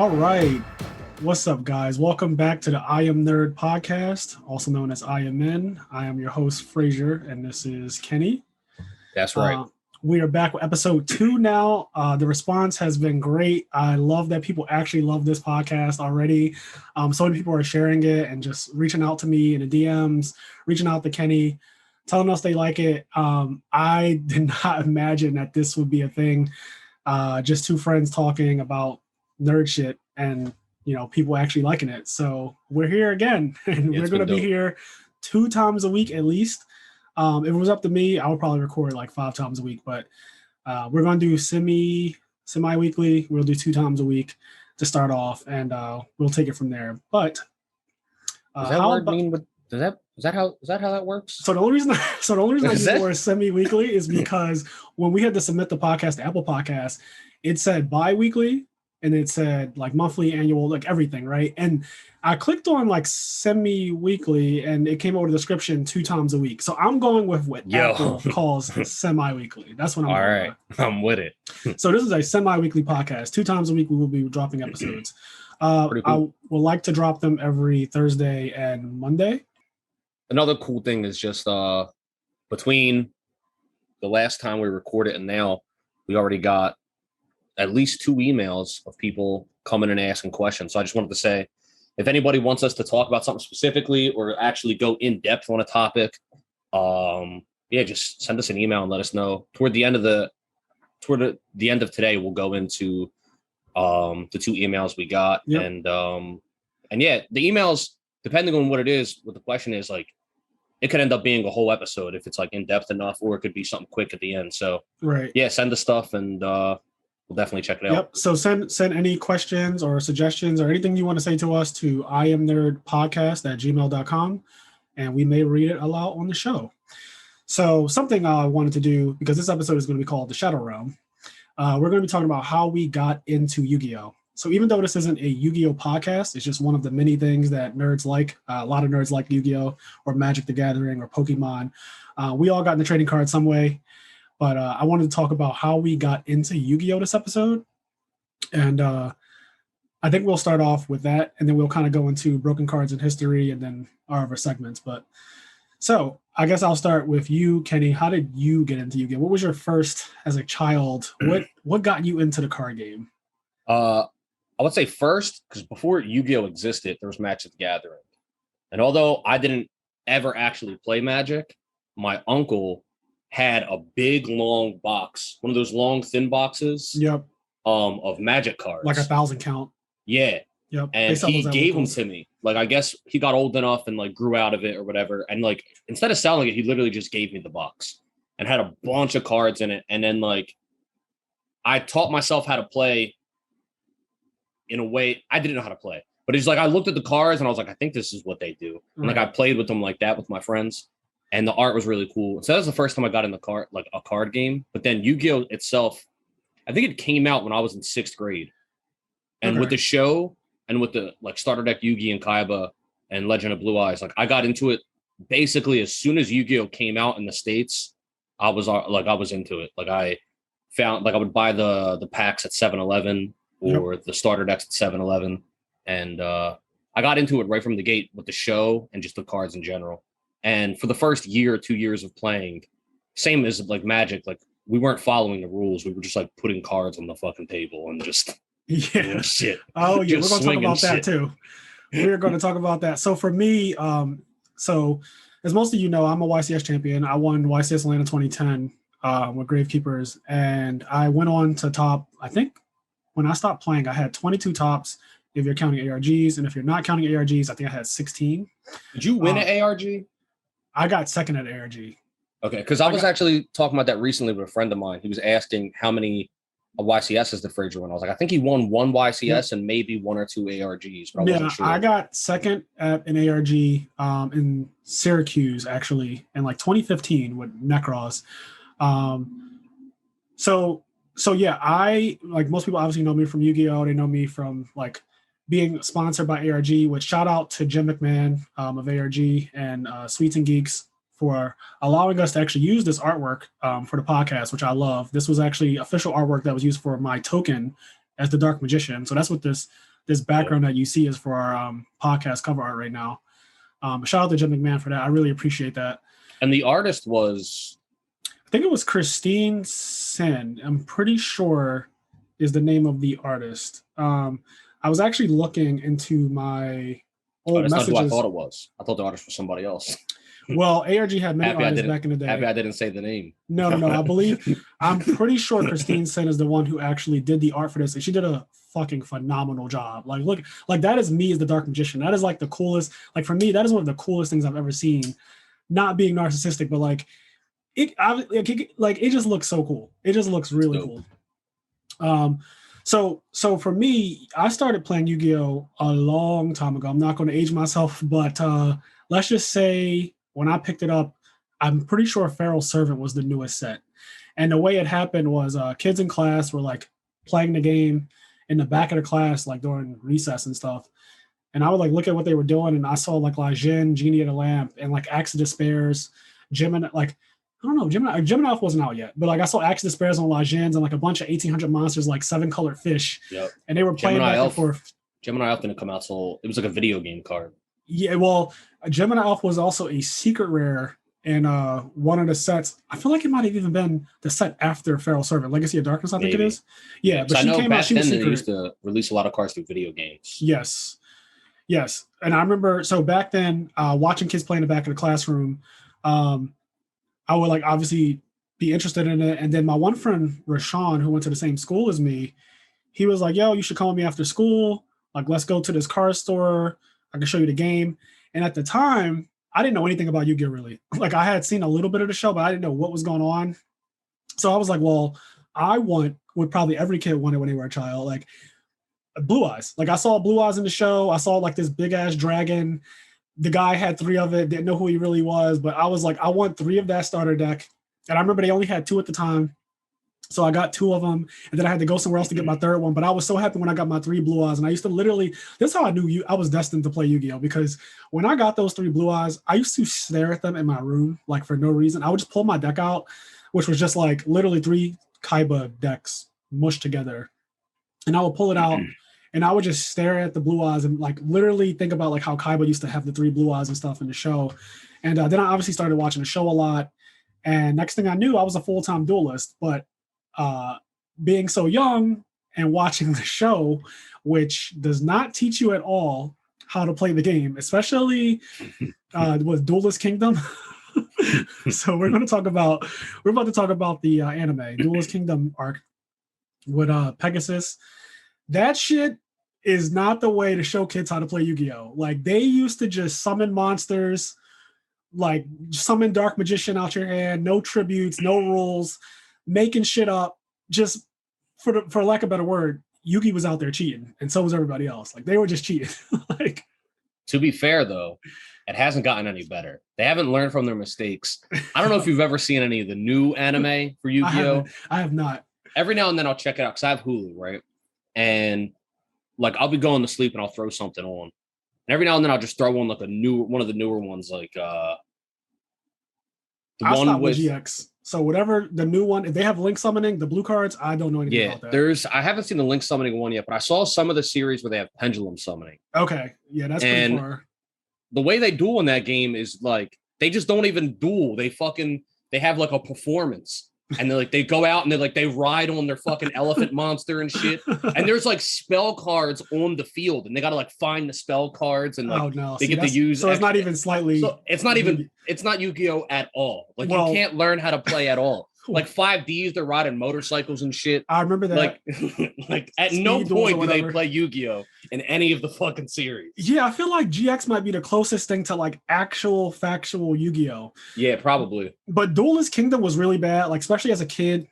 All right. What's up, guys? Welcome back to the IMNerd Podcast, also known as IMN. I am your host, Frazier, and this is Kenny. That's right. We are back with episode 2 now. The response has been great. I love that people actually love this podcast already. So many people are sharing it and just reaching out to me in the DMs, reaching out to Kenny, telling us they like it. I did not imagine that this would be a thing. Just two friends talking about nerd shit and, you know, people actually liking it. So we're here again, and we're going to be here 2 times a week at least. If it was up to me, I would probably record like 5 times a week, but we're going to do semi-weekly. We'll do 2 times a week to start off, and we'll take it from there. But does that word mean? Is that how that works? So the only reason I use the word semi-weekly is because when we had to submit the podcast to Apple Podcasts, it said bi-weekly and it said like monthly, annual, like everything, right? And I clicked on like semi-weekly and it came over the description 2 times a week. So I'm going with what Apple calls semi-weekly. That's what I'm All right. I'm with it. So this is a semi-weekly podcast. 2 times a week we will be dropping episodes. Cool. I would like to drop them every Thursday and Monday. Another cool thing is just between the last time we recorded and now, we already got at least 2 emails of people coming and asking questions. So I just wanted to say, if anybody wants us to talk about something specifically or actually go in depth on a topic, just send us an email and let us know. Toward the end of today, we'll go into the 2 emails we got. Yep. And yeah, the emails, depending on what it is, what the question is, like, it could end up being a whole episode if it's like in depth enough, or it could be something quick at the end. So right. Yeah, send the stuff and we'll definitely check it out. Yep. So send any questions or suggestions or anything you want to say to us to IMNerdPodcast@gmail.com, and we may read it aloud on the show. So something I wanted to do, because this episode is going to be called The Shadow Realm, we're going to be talking about how we got into Yu-Gi-Oh! So even though this isn't a Yu-Gi-Oh! Podcast, it's just one of the many things that nerds like. A lot of nerds like Yu-Gi-Oh! Or Magic the Gathering or Pokemon. We all got in the trading card some way. But I wanted to talk about how we got into Yu-Gi-Oh! This episode. And I think we'll start off with that, and then we'll kind of go into broken cards in history and then our other segments. But so I guess I'll start with you, Kenny. How did you get into Yu-Gi-Oh? What was your first as a child? What got you into the card game? I would say first, because before Yu-Gi-Oh! Existed, there was Magic the Gathering. And although I didn't ever actually play Magic, my uncle had a big, long box, one of those long, thin boxes. Yep. Of Magic cards. Like 1,000 count. Yeah. Yep. And he gave them to me. Like, I guess he got old enough and, like, grew out of it or whatever. And, like, instead of selling it, he literally just gave me the box and had a bunch of cards in it. And then, like, I taught myself how to play in a way I didn't know how to play. But it's like I looked at the cards and I was like, I think this is what they do. And like I played with them like that with my friends. And the art was really cool. So that was the first time I got in a card game. But then Yu-Gi-Oh! Itself, I think it came out when I was in 6th grade. And with the show and with the like Starter Deck Yu-Gi and Kaiba and Legend of Blue Eyes, like I got into it basically as soon as Yu-Gi-Oh! Came out in the States. I was into it. Like I would buy the packs at 7-Eleven or the starter decks at 7-Eleven. And I got into it right from the gate with the show and just the cards in general. And for the first year or 2 years of playing, same as like Magic, like we weren't following the rules. We were just like putting cards on the fucking table and just shit. Oh yeah, we're going to talk about that too. We're going to talk about that. So for me, so as most of you know, I'm a YCS champion. I won YCS Atlanta 2010 with Gravekeepers, and I went on to top, I think when I stopped playing, I had 22 tops if you're counting ARGs, and if you're not counting ARGs, I think I had 16. Did you win an ARG? I got second at ARG. Okay, because I was actually talking about that recently with a friend of mine. He was asking how many YCSs did Frazier win. I was like, I think he won 1 YCS and maybe 1 or 2 ARGs, but I wasn't sure. I got second at an ARG in Syracuse, actually, in like 2015 with Necros. So yeah, I, like most people obviously know me from Yu-Gi-Oh! They know me from like being sponsored by ARG, which shout out to Jim McMahon of ARG and Sweets and Geeks for allowing us to actually use this artwork for the podcast, which I love. This was actually official artwork that was used for my token as the Dark Magician. So that's what this this background that you see is for our podcast cover art right now. Shout out to Jim McMahon for that. I really appreciate that. And the artist was, I think it was Christine Sen. I'm pretty sure is the name of the artist. I was actually looking into my old that's messages. not who I thought it was. I thought the artist was somebody else. Well, ARG had many artists back in the day. Happy I didn't say the name. No. I'm pretty sure Christine Sen is the one who actually did the art for this, and she did a fucking phenomenal job. Like, look, like that is me as the Dark Magician. That is like the coolest. Like for me, that is one of the coolest things I've ever seen. Not being narcissistic, but like it just looks so cool. It just looks really cool. So for me, I started playing Yu-Gi-Oh! A long time ago. I'm not going to age myself, but let's just say when I picked it up, I'm pretty sure Feral Servant was the newest set. And the way it happened was kids in class were like playing the game in the back of the class, like during recess and stuff. And I would like look at what they were doing, and I saw like La Jinn, Genie of the Lamp, and like Axe of Despairs, Gemini, like I don't know, Gemini Elf wasn't out yet, but like I saw Axe of Despairs on La Jinns and like a bunch of 1800 monsters, like 7-colored fish. Yep. And they were playing back and forth. Gemini Elf didn't come out till it was like a video game card. Yeah, well, Gemini Elf was also a secret rare in one of the sets. I feel like it might have even been the set after Feral Servant, Legacy of Darkness, I think it is. Yeah, but she came out, she was secret. They used to release a lot of cards through video games. Yes. And I remember, so back then, watching kids play in the back of the classroom, I would like obviously be interested in it. And then my one friend, Rashawn, who went to the same school as me, he was like, yo, you should come with me after school. Like, let's go to this card store. I can show you the game. And at the time, I didn't know anything about Yu-Gi-Oh! Really. Like, I had seen a little bit of the show, but I didn't know what was going on. So I was like, well, I want what probably every kid wanted when they were a child, like Blue Eyes. Like, I saw Blue Eyes in the show. I saw like this big ass dragon. The guy had 3 of it, didn't know who he really was, but I was like, I want 3 of that starter deck. And I remember they only had 2 at the time. So I got 2 of them, and then I had to go somewhere else to get my 3rd one. But I was so happy when I got my 3 Blue Eyes. And I used to literally, this is how I knew I was destined to play Yu-Gi-Oh! Because when I got those 3 Blue Eyes, I used to stare at them in my room, like for no reason. I would just pull my deck out, which was just like literally 3 Kaiba decks mushed together. And I would pull it out. And I would just stare at the Blue Eyes and like literally think about like how Kaiba used to have the 3 Blue Eyes and stuff in the show. And then I obviously started watching the show a lot. And next thing I knew, I was a full-time duelist. But being so young and watching the show, which does not teach you at all how to play the game, especially with Duelist Kingdom. So we're about to talk about the anime, Duelist Kingdom arc with Pegasus. That shit is not the way to show kids how to play Yu-Gi-Oh! Like, they used to just summon monsters, like summon Dark Magician out your hand, no tributes, no rules, making shit up. Just for lack of a better word, Yugi was out there cheating, and so was everybody else. Like, they were just cheating. Like, to be fair, though, it hasn't gotten any better. They haven't learned from their mistakes. I don't know if you've ever seen any of the new anime for Yu-Gi-Oh! I have not. Every now and then I'll check it out because I have Hulu, right? And like I'll be going to sleep and I'll throw something on. And every now and then I'll just throw on like one of the newer ones, like the one with GX. So whatever the new one, if they have link summoning, the blue cards, I don't know anything about that. I haven't seen the link summoning one yet, but I saw some of the series where they have pendulum summoning. Okay. Yeah, that's pretty far. The way they duel in that game is like they just don't even duel. They have like a performance. And they go out and they ride on their fucking elephant monster and shit. And there's like spell cards on the field, and they gotta like find the spell cards and they get to use. So it's not even slightly. So it's not Yu-Gi-Oh! At all. Like, you can't learn how to play at all. Like 5Ds, they're riding motorcycles and shit. I remember that. Like at no point do they play Yu-Gi-Oh! In any of the fucking series. Yeah, I feel like GX might be the closest thing to like actual factual Yu-Gi-Oh! Yeah, probably. But Duelist Kingdom was really bad, like especially as a kid.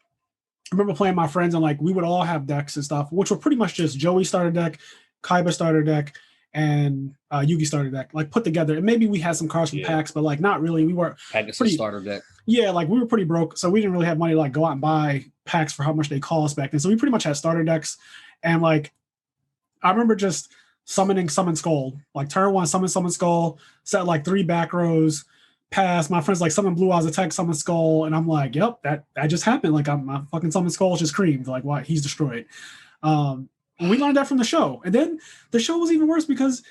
I remember playing my friends and like we would all have decks and stuff, which were pretty much just Joey starter deck, Kaiba starter deck, and Yugi starter deck, like put together. And maybe we had some cards from packs, but like not really. We were Pegasus starter deck. Yeah, like we were pretty broke, so we didn't really have money to like go out and buy packs for how much they cost back then. So we pretty much had starter decks. And like I remember just summoning Summon Skull, like turn 1, Summon Skull, set like 3 back rows, pass. My friends like summon Blue Eyes, attack Summon Skull, and I'm like, yep, that just happened. Like my fucking Summon Skull just creamed. Like, why? He's destroyed. We learned that from the show. And then the show was even worse because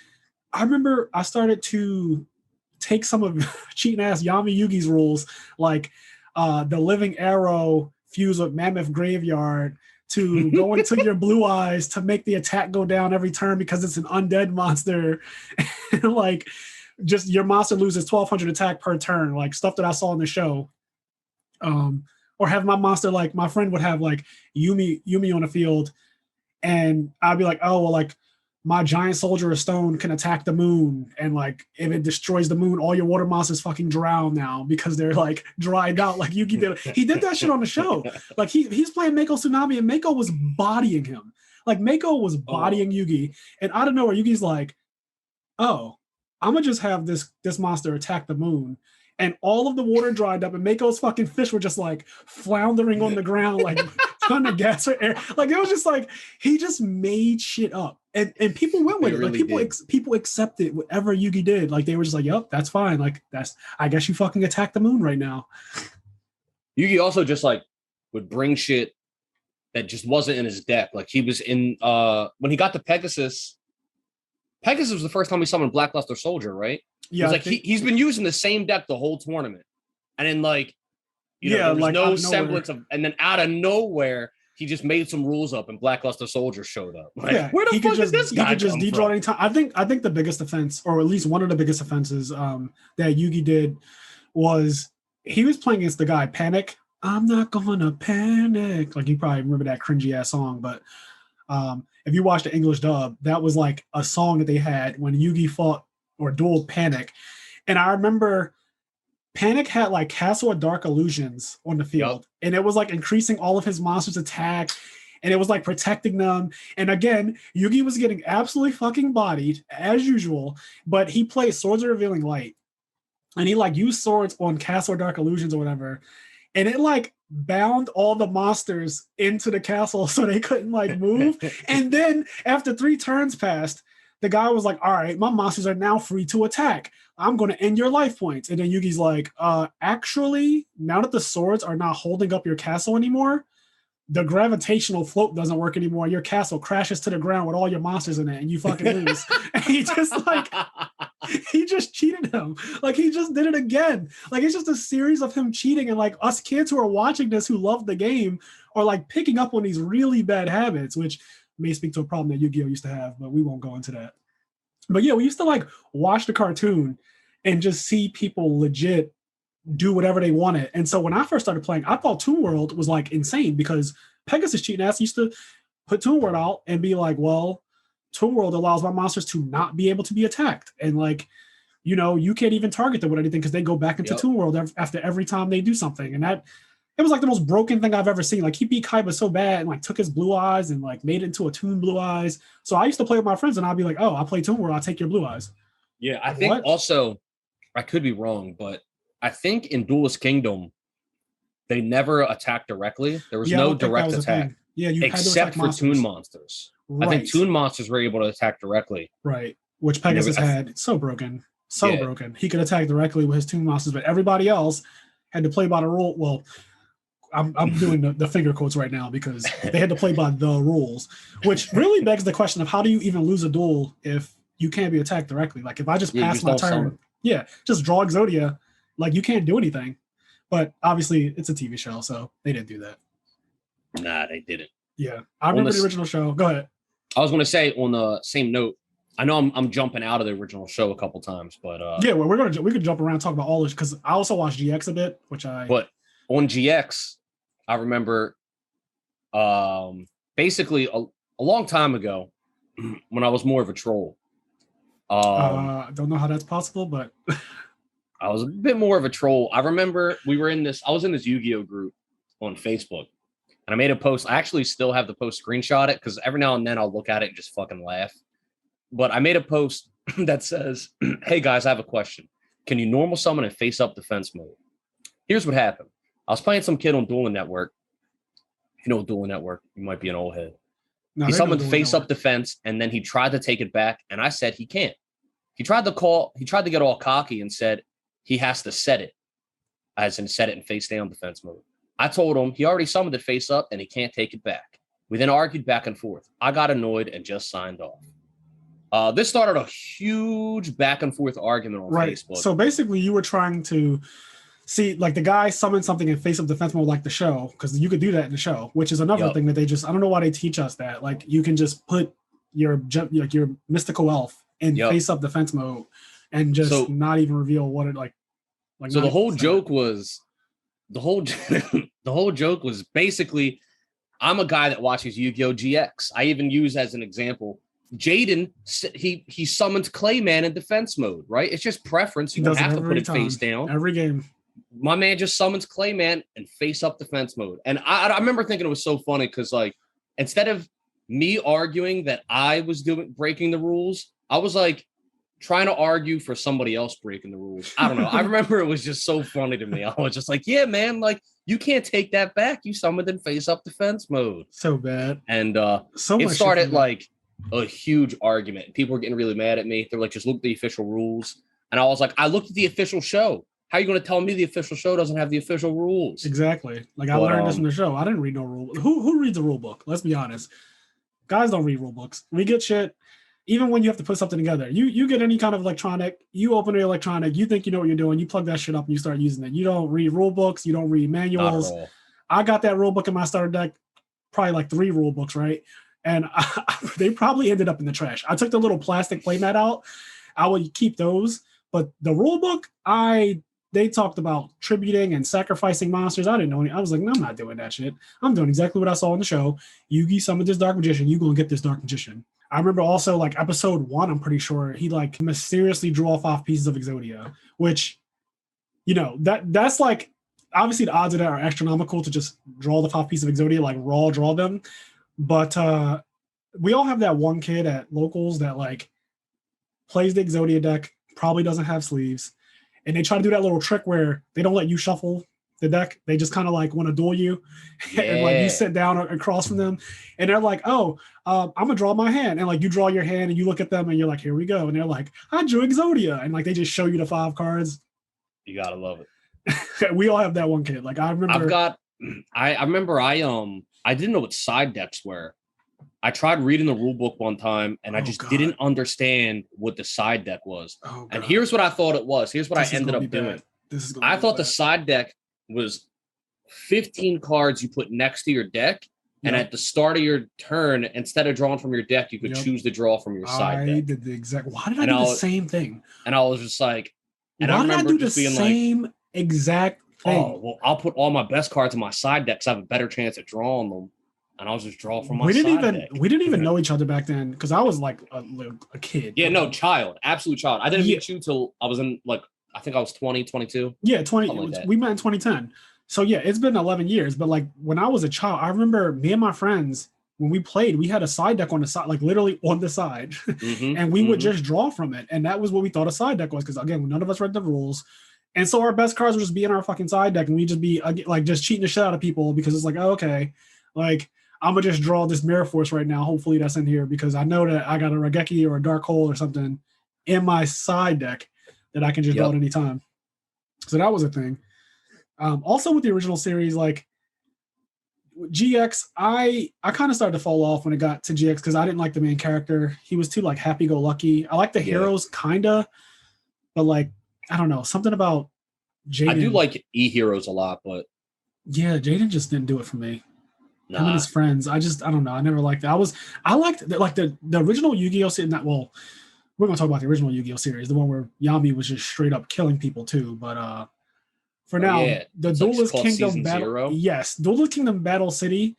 I remember I started to take some of cheating ass Yami Yugi's rules, like the living arrow fused with Mammoth Graveyard to go into your blue eyes to make the attack go down every turn because it's an undead monster. And like just your monster loses 1200 attack per turn, like stuff that I saw in the show. Or have my monster, like my friend would have like Yumi on the field, and I'd be like, oh well, like my giant soldier of stone can attack the moon, and like if it destroys the moon, all your water monsters fucking drown now because they're like dried out. Like Yugi did, he did that shit on the show. Like he's playing Mako Tsunami, and Mako was bodying him. Like Mako was bodying Yugi, and out of nowhere, Yugi's like, oh, I'm gonna just have this monster attack the moon. And all of the water dried up, and Mako's fucking fish were just like floundering on the ground, like trying to gas her air. Like it was just like he just made shit up, and people went with it. Really like people accepted whatever Yugi did. Like they were just like, "Yep, that's fine. Like I guess you fucking attack the moon right now." Yugi also just like would bring shit that just wasn't in his deck. Like he was in when he got to Pegasus. Pegasus was the first time we summoned Blackluster Soldier, right? Yeah, like he's been using the same deck the whole tournament, and then like, there was like no semblance of, and then out of nowhere he just made some rules up, and Blackluster Soldier showed up. Like, where the fuck did this guy come from? He could just de-draw anytime. I think the biggest offense, or at least one of the biggest offenses, that Yugi did was he was playing against the guy Panic. I'm not gonna panic. Like you probably remember that cringy ass song, but if you watch the English dub, that was like a song that they had when Yugi fought or dueled Panic. And I remember Panic had like Castle of Dark Illusions on the field, and it was like increasing all of his monsters' attack, and it was like protecting them. And again, Yugi was getting absolutely fucking bodied as usual, but he played Swords of Revealing Light, and he like used swords on Castle of Dark Illusions or whatever, and it like bound all the monsters into the castle so they couldn't like move. And then after 3 turns passed, the guy was like, all right, my monsters are now free to attack. I'm going to end your life points. And then Yugi's like, actually, now that the swords are not holding up your castle anymore, the gravitational float doesn't work anymore. Your castle crashes to the ground with all your monsters in it, and you fucking lose. And he just cheated him. Like he just did it again. Like it's just a series of him cheating, and like us kids who are watching this who love the game are like picking up on these really bad habits, which may speak to a problem that Yu-Gi-Oh used to have, but we won't go into that. But yeah, we used to like watch the cartoon and just see people legit do whatever they wanted. And so when I first started playing, I thought Toon World was like insane because Pegasus cheating ass used to put Toon World out and be like, well, Toon World allows my monsters to not be able to be attacked. And like, you can't even target them with anything because they go back into Toon World after every time they do something. And that, it was like the most broken thing I've ever seen. Like he beat Kaiba so bad and like took his blue eyes and like made it into a Toon Blue Eyes. So I used to play with my friends and I'd be like, oh, I play Toon World, I'll take your blue eyes. Yeah, I think also, I could be wrong, but I think in Duelist Kingdom, they never attacked directly. There was no direct attack. Yeah, you except for Toon monsters. Right. I think Toon monsters were able to attack directly. Right, which Pegasus had. It's so broken. Broken. He could attack directly with his Toon monsters, but everybody else had to play by the rule. Well, I'm doing the finger quotes right now because they had to play by the rules, which really begs the question of how do you even lose a duel if you can't be attacked directly? Like if I just pass my turn, just draw Exodia, like you can't do anything. But obviously it's a TV show, so they didn't do that. Nah, they didn't. Yeah, I remember the original show. Go ahead. I was going to say on the same note, I know I'm jumping out of the original show a couple times, but well, we could jump around and talk about all this because I also watched GX a bit, But on GX, I remember basically a long time ago when I was more of a troll. I don't know how that's possible, but I was a bit more of a troll. I remember I was in this Yu-Gi-Oh group on Facebook, and I made a post. I actually still have the post screenshot it because every now and then I'll look at it and just fucking laugh. But I made a post that says, hey guys, I have a question. Can you normal summon and face up defense mode? Here's what happened. I was playing some kid on Dueling Network. If you know Dueling Network, you might be an old head. No, he summoned face up defense, and then he tried to take it back, and I said he can't. He tried to get all cocky and said he has to set it, as in set it in face down defense mode. I told him he already summoned it face up, and he can't take it back. We then argued back and forth. I got annoyed and just signed off. This started a huge back and forth argument on Facebook. So basically, you were trying to see, like, the guy summoned something in face of defense mode, like the show, because you could do that in the show, which is another thing that they just, I don't know why they teach us that. Like, you can just put your mystical elf in face up defense mode and just not even reveal what it like. So the whole joke was the whole joke was basically, I'm a guy that watches Yu-Gi-Oh! GX. I even use as an example, Jaden, he summons Clayman in defense mode, right? It's just preference. You don't have to put it face down. Every game. My man just summons Clayman and face up defense mode. And I remember thinking it was so funny because, like, instead of me arguing that I was breaking the rules, I was like trying to argue for somebody else breaking the rules. I don't know. I remember it was just so funny to me. I was just like, yeah, man, like, you can't take that back. You summoned in face up defense mode. So bad. And it started like a huge argument. People were getting really mad at me. They're like, just look at the official rules. And I was like, I looked at the official show. How are you going to tell me the official show doesn't have the official rules? Exactly. Like, I learned this from the show. I didn't read no rule. Who reads a rule book? Let's be honest. Guys don't read rule books. We get shit. Even when you have to put something together, you get any kind of electronic, you open the electronic, you think you know what you're doing, you plug that shit up and you start using it. You don't read rule books, you don't read manuals. I got that rule book in my starter deck, probably like 3 rule books, right? And they probably ended up in the trash. I took the little plastic playmat out. I would keep those, but the rule book, they talked about tributing and sacrificing monsters. I didn't know any. I was like, no, I'm not doing that shit. I'm doing exactly what I saw in the show. Yugi summoned this dark magician. You gonna get this dark magician. I remember also, like, episode 1, I'm pretty sure he like mysteriously drew off 5 pieces of Exodia, which, you know, that's like, obviously the odds of that are astronomical to just draw the 5 pieces of Exodia, like raw draw them. But we all have that one kid at locals that like plays the Exodia deck, probably doesn't have sleeves, and they try to do that little trick where they don't let you shuffle the deck. They just kind of like want to duel you, and like you sit down across from them, and they're like, "Oh, I'm gonna draw my hand," and like you draw your hand, and you look at them, and you're like, "Here we go," and they're like, "I drew Exodia," and like they just show you the 5 cards. You gotta love it. We all have that one kid. Like I remember, I didn't know what side decks were. I tried reading the rule book one time, and I just didn't understand what the side deck was. And here's what I thought it was. Here's what I ended up doing. I thought the side deck was 15 cards you put next to your deck, and at the start of your turn, instead of drawing from your deck, you could choose to draw from your side deck. I did the exact. Why did I do the same thing? And I was just like, and I remember just being like, same exact thing. Oh, well, I'll put all my best cards in my side deck, so I have a better chance at drawing them. And I'll just draw from my side deck. We didn't even know each other back then because I was like a kid. Yeah, no, child. Absolute child. I didn't meet you till I was in like, I think I was 20, 22. Yeah, 20. Like we met in 2010. So yeah, it's been 11 years. But like when I was a child, I remember me and my friends, when we played, we had a side deck on the side, like literally on the side. And we would just draw from it. And that was what we thought a side deck was. Because again, none of us read the rules. And so our best cards would just be in our fucking side deck. And we'd just be like just cheating the shit out of people because it's like, oh, okay, like I'm going to just draw this Mirror Force right now. Hopefully that's in here because I know that I got a Raigeki or a Dark Hole or something in my side deck that I can just draw at any time. So that was a thing. Also with the original series, like GX, I kind of started to fall off when it got to GX because I didn't like the main character. He was too like happy-go-lucky. I like the heroes kind of, but like, I don't know, something about Jaden. I do like E-Heroes a lot, but yeah, Jaden just didn't do it for me. Him and his friends. I don't know. I never liked that. I liked like the original Yu-Gi-Oh! Well, we're gonna talk about the original Yu-Gi-Oh! Series, the one where Yami was just straight up killing people too. But for now, the Duelist Kingdom Battle. 0? Yes, Duelist Kingdom Battle City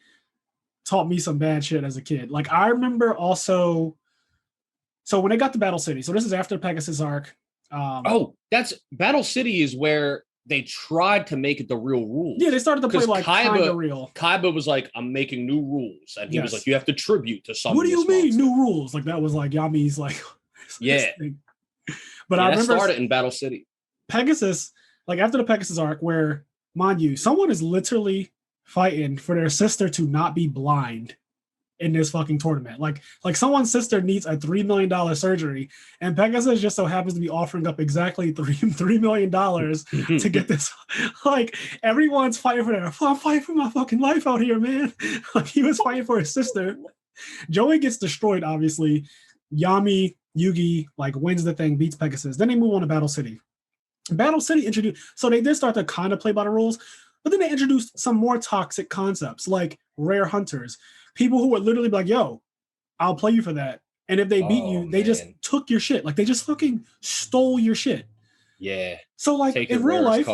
taught me some bad shit as a kid. Like I remember also. So when they got to Battle City, so this is after the Pegasus arc. That's Battle City is where they tried to make it the real rules. Yeah, they started to play like kind of real. Kaiba was like, I'm making new rules. And he was like, you have to tribute to something. What do you mean new rules? Like that was like Yami's like But I remember started in Battle City. Pegasus, like after the Pegasus arc, where mind you, someone is literally fighting for their sister to not be blind in this fucking tournament. Like someone's sister needs a $3 million surgery, and Pegasus just so happens to be offering up exactly $3 million to get this. Like everyone's fighting for that. I'm fighting for my fucking life out here, man. Like he was fighting for his sister. Joey gets destroyed, obviously. Yami, Yugi, like wins the thing, beats Pegasus. Then they move on to Battle City. Battle City introduced, so they did start to kind of play by the rules, but then they introduced some more toxic concepts like rare hunters, people who would literally be like, yo, I'll play you for that. And if they beat you, they just took your shit. Like they just fucking stole your shit. Yeah. So like in real life,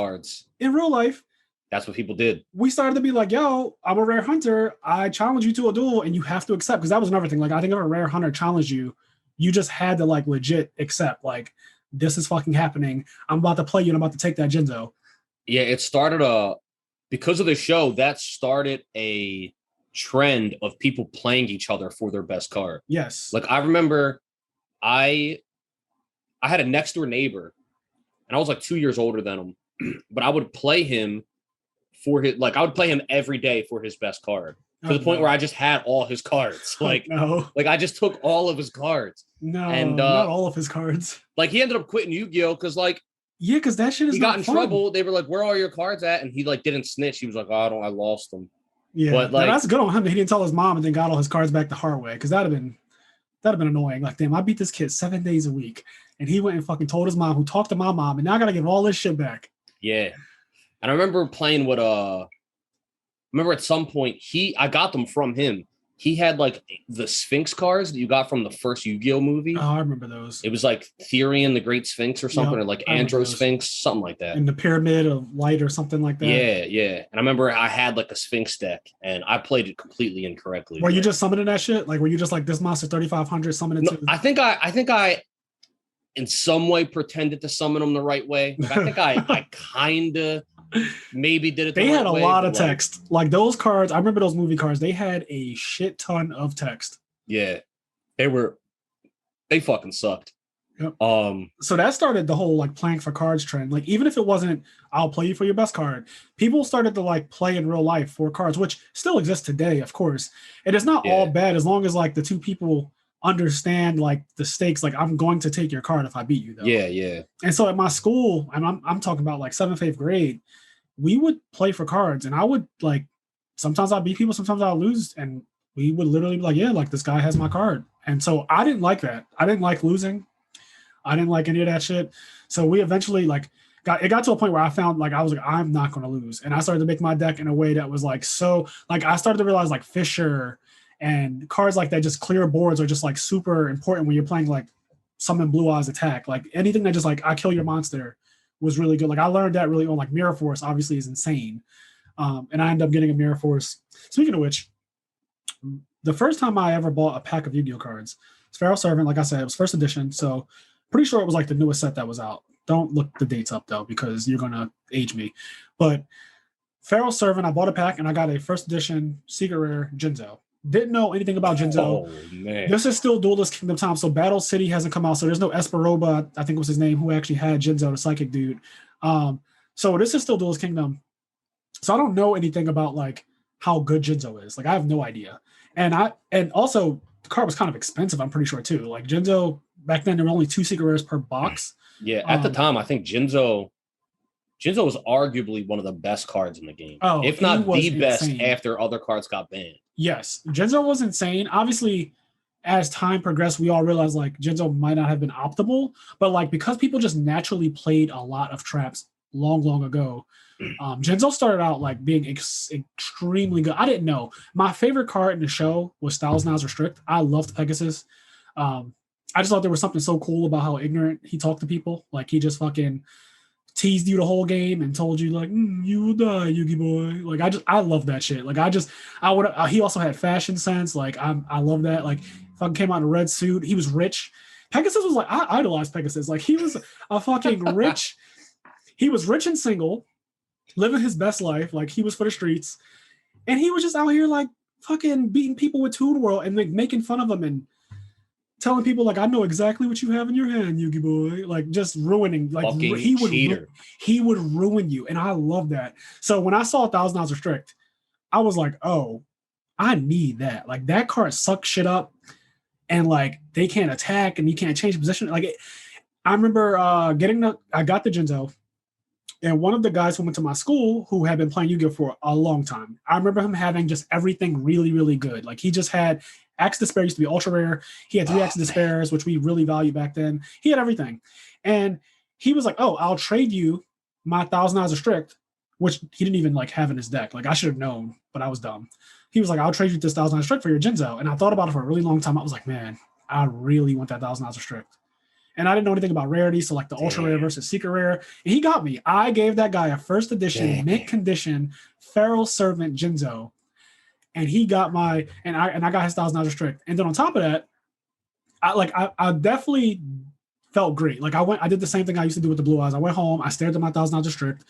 that's what people did. We started to be like, yo, I'm a rare hunter. I challenge you to a duel and you have to accept. Because that was another thing. Like I think if a rare hunter challenged you, you just had to like legit accept. Like this is fucking happening. I'm about to play you and I'm about to take that Jinzo. Yeah, it started because of the show, that started a trend of people playing each other for their best card. Yes. Like I remember I had a next door neighbor and I was like 2 years older than him, but I would play him for his, like I would play him every day for his best card to the point where I just had all his cards. Like, like I just took all of his cards. And not all of his cards. Like he ended up quitting Yu-Gi-Oh! Because like, yeah, because that shit is he got in trouble. They were like, "Where are all your cards at?" And he like didn't snitch. He was like, "Oh, I lost them." Yeah, but like that's good on him that he didn't tell his mom and then got all his cards back the hard way. Because that'd have been annoying. Like, damn, I beat this kid 7 days a week, and he went and fucking told his mom, who talked to my mom, and now I gotta give all this shit back. Yeah, and I remember playing with remember at some point I got them from him. He had like the Sphinx cards that you got from the first Yu-Gi-Oh movie. Oh, I remember those. It was like Therian the Great Sphinx or something, or like Andro Sphinx, something like that. And the Pyramid of Light or something like that. Yeah, yeah. And I remember I had like a Sphinx deck, and I played it completely incorrectly. Were you just summoning that shit? Like, were you just like, this monster 3,500 summoning to? I think I in some way pretended to summon them the right way. Like, I think I kind of maybe did it the right way. They had a lot of text. Like those cards, I remember those movie cards, they had a shit ton of text. Yeah. They fucking sucked. Yep. So that started the whole like playing for cards trend. Like even if it wasn't I'll play you for your best card, people started to like play in real life for cards, which still exists today, of course. And it's not all bad as long as like the two people understand like the stakes. Like I'm going to take your card if I beat you though. Yeah. And so at my school, and I'm talking about like 7th, 8th grade, we would play for cards, and I would like sometimes I'd beat people, sometimes I'd lose, and we would literally be like, yeah, like this guy has my card. And so I didn't like that. I didn't like losing. I didn't like any of that shit. So we eventually like got to a point where I found like I was like, I'm not going to lose, and I started to make my deck in a way that was like so like I started to realize like Fisher and cards like that, just clear boards, are just like super important when you're playing like Summon Blue Eyes Attack. Like anything that just like I kill your monster was really good. Like I learned that really on like Mirror Force obviously is insane. And I ended up getting a Mirror Force. Speaking of which, the first time I ever bought a pack of Yu-Gi-Oh cards, it's Pharaoh Servant. Like I said, it was first edition. So pretty sure it was like the newest set that was out. Don't look the dates up though, because you're going to age me. But Pharaoh Servant, I bought a pack and I got a first edition Secret Rare Jinzo. Didn't know anything about Jinzo. Oh, man. This is still Duelist Kingdom time, so Battle City hasn't come out. So there's no Esperoba, I think was his name, who actually had Jinzo, the psychic dude. So this is still Duelist Kingdom. So I don't know anything about like how good Jinzo is. Like I have no idea. And also the card was kind of expensive, I'm pretty sure too. Like Jinzo back then, there were only 2 secret rares per box. Yeah, at the time, I think Jinzo was arguably one of the best cards in the game. Oh, if not the best after other cards got banned. Yes, Jinzo was insane. Obviously, as time progressed, we all realized like Jinzo might not have been optimal, but like because people just naturally played a lot of traps long ago, Jinzo started out like being extremely good. I didn't know. My favorite card in the show was Styles Now's Restrict. I loved Pegasus. I just thought there was something so cool about how ignorant he talked to people. Like he just fucking teased you the whole game and told you like you will die, Yugi boy. Like I love that shit. Like I would. He also had fashion sense. Like I love that. Like fucking came out in a red suit. He was rich. Pegasus was like I idolized Pegasus. Like he was a fucking rich. He was rich and single, living his best life. Like he was for the streets, and he was just out here like fucking beating people with Toon World and like making fun of them and telling people like I know exactly what you have in your hand, Yugi boy. Like just ruining. Like he would ruin you, and I love that. So when I saw 1,000 Restrict, I was like, oh, I need that. Like that card sucks shit up, and like they can't attack, and you can't change position. Like I remember I got the Jinzo, and one of the guys who went to my school who had been playing Yu-Gi-Oh for a long time. I remember him having just everything really, really good. Like he just had Axe Despair used to be ultra rare. He had 3 Axe Despairs, which we really valued back then. He had everything, and he was like, "Oh, I'll trade you my 1,000 Eyes of Strict," which he didn't even like have in his deck. Like I should have known, but I was dumb. He was like, "I'll trade you this 1,000 Eyes of Strict for your Jinzo," and I thought about it for a really long time. I was like, "Man, I really want that 1,000 Eyes of Strict." And I didn't know anything about rarity, so like the ultra rare versus secret rare. And he got me. I gave that guy a first edition, mint condition, Feral Servant Jinzo. And he got I got his 1,000 Eyes of Strict. And then on top of that, I definitely felt great. Like I did the same thing I used to do with the Blue Eyes. I went home, I stared at my 1,000 Eyes of Strict.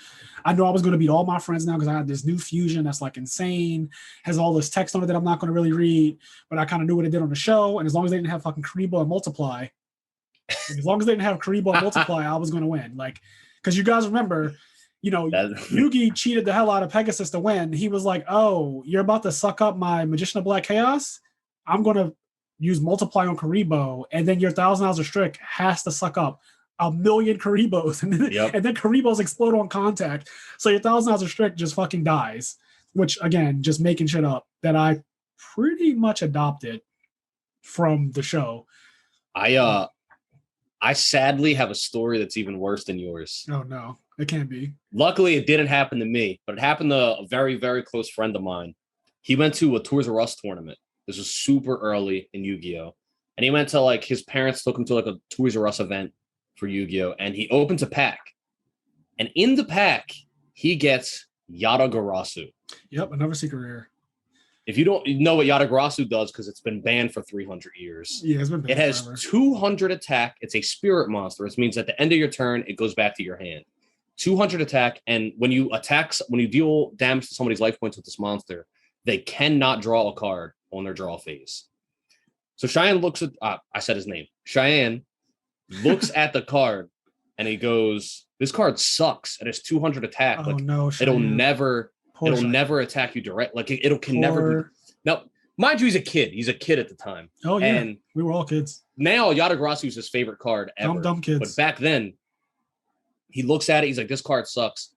I knew I was going to beat all my friends now because I had this new fusion that's like insane, has all this text on it that I'm not going to really read, but I kind of knew what it did on the show. And as long as they didn't have fucking Karibo and Multiply, as long as they didn't have Karibo and Multiply, I was going to win. Like, because you guys remember, Yugi cheated the hell out of Pegasus to win. He was like, "Oh, you're about to suck up my Magician of Black Chaos? I'm going to use Multiply on Karibo, and then your 1,000 Eyes of Strict has to suck up 1,000,000 Karibos, and then Karibos explode on contact. So your 1,000 Eyes of Strict just fucking dies," which, again, just making shit up that I pretty much adopted from the show. I sadly have a story that's even worse than yours. Oh, no. It can't be. Luckily, it didn't happen to me, but it happened to a very, very close friend of mine. He went to a Toys R Us tournament. This was super early in Yu-Gi-Oh! And he went to, like, his parents took him to, like, a Toys R Us event for Yu-Gi-Oh! And he opens a pack. And in the pack, he gets Yata-Garasu. Yep, another secret rare. If you don't know what Yata-Garasu does, because it's been banned for 300 years. Yeah, it's been banned. It has forever. 200 attack. It's a spirit monster, which means at the end of your turn, it goes back to your hand. 200 attack, and when you deal damage to somebody's life points with this monster, they cannot draw a card on their draw phase. So Cheyenne looks at, I said his name. Cheyenne looks at the card, and he goes, "This card sucks. It has 200 attack. Oh, no, Cheyenne. It'll never attack you direct. Like it can never be." Now, mind you, he's a kid. He's a kid at the time. Oh yeah, and we were all kids. Now Yata-Garasu is his favorite card ever. Dumb kids. But back then, he looks at it. He's like, "This card sucks."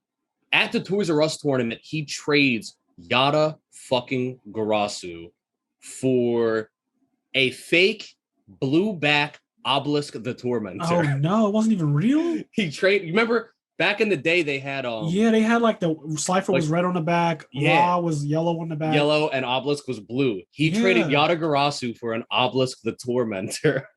At the Toys R Us tournament, he trades Yata-Garasu for a fake blue back Obelisk the Tormentor. Oh no, it wasn't even real. You remember? Back in the day, they had they had like the Slifer was red on the back, Ra was yellow on the back, yellow, and Obelisk was blue. He traded Yata-Garasu for an Obelisk the Tormentor.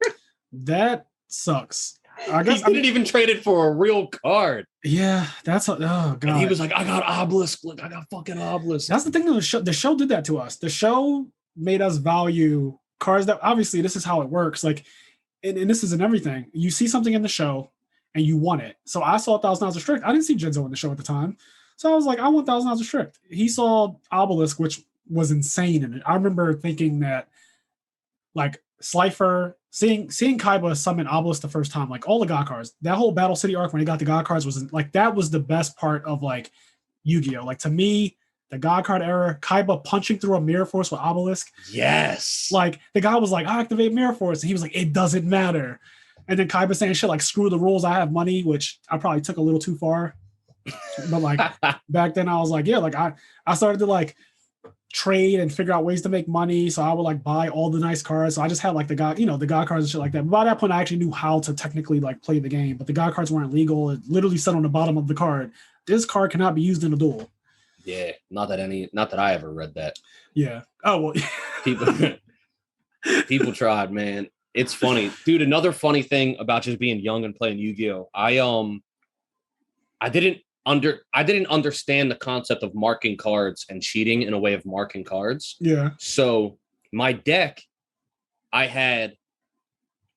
That sucks. I guess he didn't even trade it for a real card. Yeah, oh god. And he was like, "I got Obelisk. Look, I got fucking Obelisk." That's the thing. The show did that to us. The show made us value cards that obviously this is how it works. Like, and this isn't everything. You see something in the show and you want it. So I saw 1,000 Eyes of Strict. I didn't see Jinzo in the show at the time. So I was like, I want 1,000 Eyes of Strict. He saw Obelisk, which was insane in it. I remember thinking that, like, Slifer, seeing Kaiba summon Obelisk the first time, like all the God cards, that whole Battle City arc when he got the God cards was like, that was the best part of like Yu-Gi-Oh! Like to me, the God card era, Kaiba punching through a Mirror Force with Obelisk. Yes. Like the guy was like, "I activate Mirror Force." And he was like, "It doesn't matter." And then Kaiba saying shit like, "Screw the rules, I have money," which I probably took a little too far. But like back then I was like, yeah, like I started to like trade and figure out ways to make money. So I would like buy all the nice cards. So I just had like the God cards and shit like that. But by that point, I actually knew how to technically like play the game, but the God cards weren't legal. It literally said on the bottom of the card, "This card cannot be used in a duel." Yeah, not that I ever read that. Yeah. Oh well. people tried, man. It's funny, dude. Another funny thing about just being young and playing Yu-Gi-Oh! I didn't understand the concept of marking cards and cheating in a way of marking cards. Yeah. So my deck, I had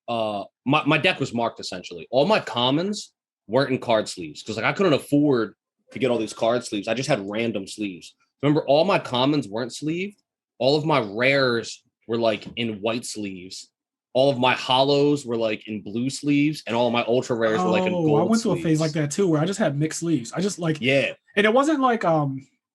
my deck was marked essentially. All my commons weren't in card sleeves because like I couldn't afford to get all these card sleeves. I just had random sleeves. Remember, all my commons weren't sleeved. All of my rares were like in white sleeves. All of my hollows were like in blue sleeves, and all of my ultra rares were like in gold. I went through sleeves. a phase like that too, where I just had mixed sleeves. I just like and it wasn't like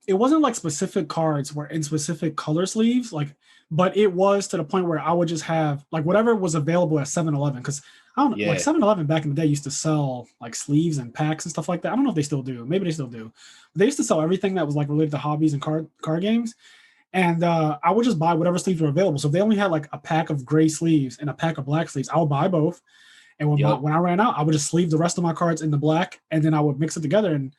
it wasn't like specific cards were in specific color sleeves, like, but it was to the point where I would just have like whatever was available at 7-Eleven, because I don't know, like 7-Eleven back in the day used to sell like sleeves and packs and stuff like that. I don't know if they still do. Maybe they still do. But they used to sell everything that was like related to hobbies and card games. And I would just buy whatever sleeves were available. So if they only had like a pack of gray sleeves and a pack of black sleeves, I would buy both. And when I ran out, I would just sleeve the rest of my cards in the black, and then I would mix it together. And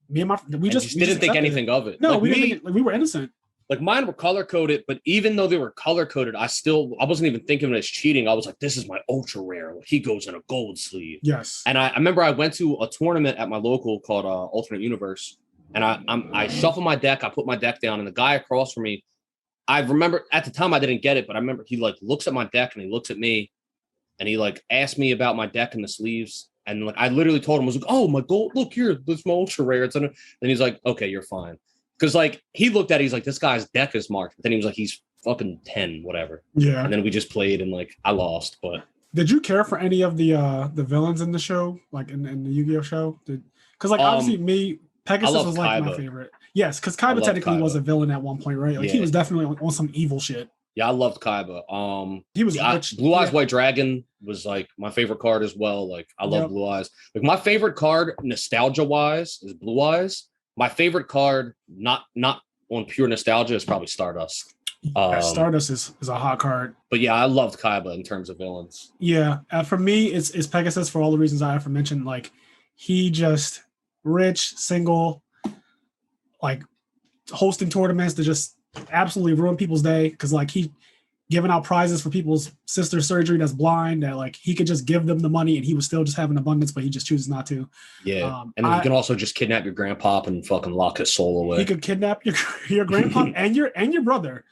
me and we just didn't think anything of it. No, like we were innocent. Like mine were color coded, but even though they were color coded, I wasn't even thinking of it as cheating. I was like, this is my ultra rare. Like, he goes in a gold sleeve. Yes. And I remember I went to a tournament at my local called Alternate Universe, and I shuffled my deck. I put my deck down, and the guy across from me, I remember at the time I didn't get it, but I remember he like looks at my deck and he looks at me, and he like asked me about my deck and the sleeves. And like I literally told him, I was like, oh, my gold, look here, this is my ultra rare. And he's like, okay, you're fine. Because like he looked at it, he's like, this guy's deck is marked. But then he was like, he's fucking 10, whatever. Yeah. And then we just played, and like I lost. But did you care for any of the villains in the show, like in the Yu-Gi-Oh show? Because like obviously Pegasus was like my favorite. Yes, because Kaiba technically was a villain at one point, right? Like he was definitely on some evil shit. Yeah, I loved Kaiba. He was Blue Eyes White Dragon was like my favorite card as well. Like I love Blue Eyes. Like my favorite card, nostalgia wise, is Blue Eyes. My favorite card, not on pure nostalgia, is probably Stardust. Stardust is a hot card. But yeah, I loved Kaiba in terms of villains. Yeah, for me, it's Pegasus for all the reasons I aforementioned. Like he just rich, single, like hosting tournaments to just absolutely ruin people's day, because like he giving out prizes for people's sister surgery that's blind, that like he could just give them the money and he would still just have an abundance, but he just chooses not to. Yeah. And then you can also just kidnap your grandpa and fucking lock his soul away. He could kidnap your grandpa and your brother.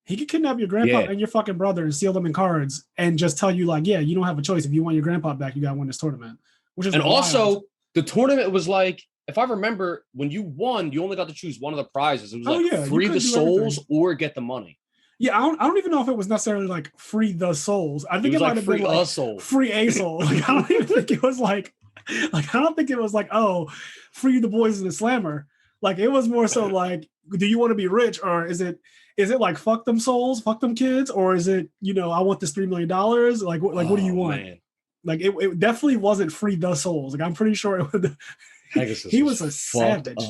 He could kidnap your grandpa and your fucking brother and seal them in cards and just tell you like, yeah, you don't have a choice. If you want your grandpa back, you gotta win this tournament. Which is and also the tournament was like, if I remember, when you won, you only got to choose one of the prizes. It was free the souls or get the money. Yeah, I don't even know if it was necessarily like free the souls. I think it might have been like free a soul. Like I don't even think it was like I don't think it was like, oh, free the boys in the slammer. Like it was more so like, do you want to be rich, or is it like fuck them souls, fuck them kids, or is it, I want this $3 million? Like what do you want? Man. Like it definitely wasn't free the souls. Like I'm pretty sure it would. He was a savage.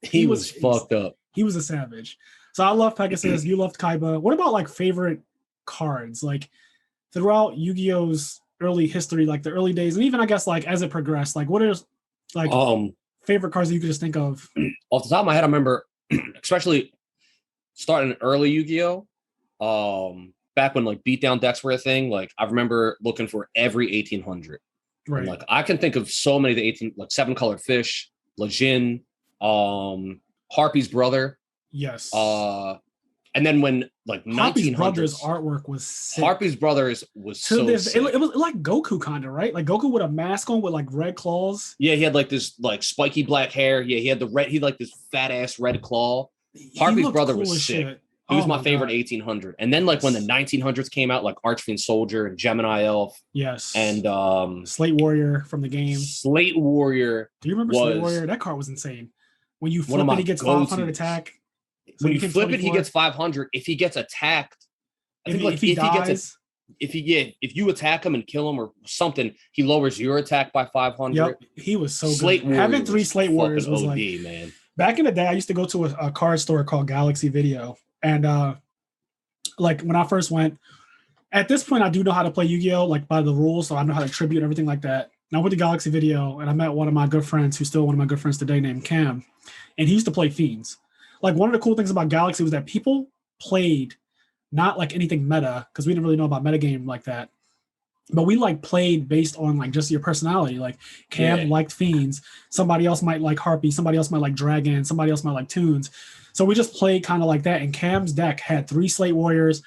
He was fucked up. He was a savage. So I love Pegasus. You loved Kaiba. What about like favorite cards? Like throughout Yu-Gi-Oh's early history, like the early days, and even I guess like as it progressed, like what is like favorite cards that you could just think of? Off the top of my head, I remember, especially starting early Yu-Gi-Oh, back when like beatdown decks were a thing. Like I remember looking for every 1800. Right. And, like I can think of so many of the 18, like 7-colored fish, Lejin, Harpy's brother. Yes. And then when like 1900s, Harpy's brother's artwork was sick. Harpy's brothers was so sick. It was like Goku kind of, right? Like Goku with a mask on with like red claws. Yeah, he had like this like spiky black hair. Yeah, he had like this fat ass red claw. Harpy's brother was sick. Shit. He was my favorite 1800. And then like when the 1900s came out, like Archfiend Soldier and Gemini Elf. Yes. And Slate Warrior from the game. Slate Warrior. Do you remember Slate Warrior? That card was insane. When you flip it, he gets 500 attack. So when you flip it, he gets 500. If he gets attacked, if you attack him and kill him or something, he lowers your attack by 500. Yep, he was so Slate good. Having 3 Slate Warriors was OD, like, man. Back in the day, I used to go to a card store called Galaxy Video, and like when I first went, at this point, I do know how to play Yu-Gi-Oh like by the rules, so I know how to tribute and everything like that. And I went to Galaxy Video, and I met one of my good friends, who's still one of my good friends today, named Cam, and he used to play Fiends. Like one of the cool things about Galaxy was that people played not like anything meta, because we didn't really know about metagame like that. But we like played based on like just your personality. Like Cam liked Fiends, somebody else might like Harpy, somebody else might like Dragon, somebody else might like Toons. So we just played kind of like that. And Cam's deck had 3 Slate Warriors.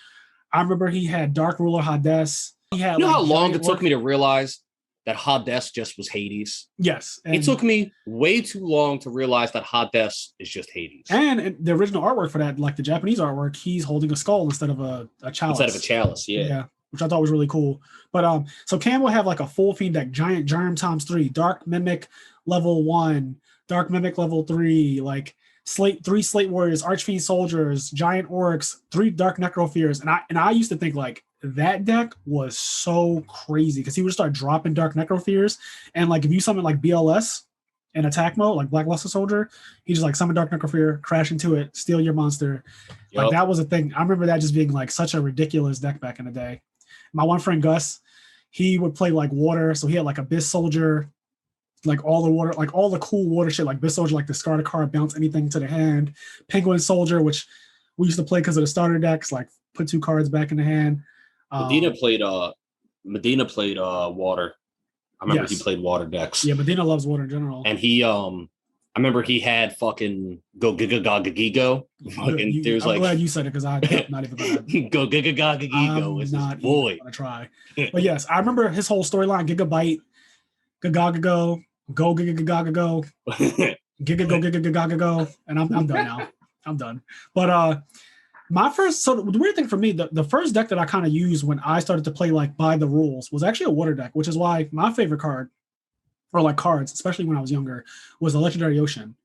I remember he had Dark Ruler Hades. He had how long it took me to realize that Hades just was Hades? Yes. It took me way too long to realize that Hades is just Hades. And the original artwork for that, like the Japanese artwork, he's holding a skull instead of a chalice. Instead of a chalice, yeah. Which I thought was really cool. But so Cam will have like a full fiend deck, Giant Germ ×3, Dark Mimic level 1, Dark Mimic level 3, like three Slate Warriors, Archfiend Soldiers, Giant Orcs, 3 Dark Necrofears, and I used to think like that deck was so crazy because he would start dropping Dark Necrofears, and like if you summon like BLS in attack mode, like Black Luster Soldier, he just like summon Dark Necrofear, crash into it, steal your monster. Like that was a thing. I remember that just being like such a ridiculous deck back in the day. My one friend Gus, he would play like water, so he had like Abyss Soldier, like all the water, like all the cool water shit, like Abyss Soldier, like discard a card, bounce anything to the hand. Penguin Soldier, which we used to play because of the starter decks, like put 2 cards back in the hand. Medina played water. I remember he played water decks. Yeah, Medina loves water in general. And he I remember he had fucking Go Giga Gaga Gigo. Fucking there's like, I'm glad you said it because I'm not even gonna Go Giga Gaga Gigo was not his boy. Gonna try. But yes, I remember his whole storyline, Gigabyte, Gagaga Go Giga Gaga Go, Giga Go Giga Gaga Go, and I'm done now. I'm done. But the weird thing for me, the first deck that I kind of used when I started to play like by the rules was actually a water deck, which is why my favorite card, or like cards, especially when I was younger, was the Legendary Ocean.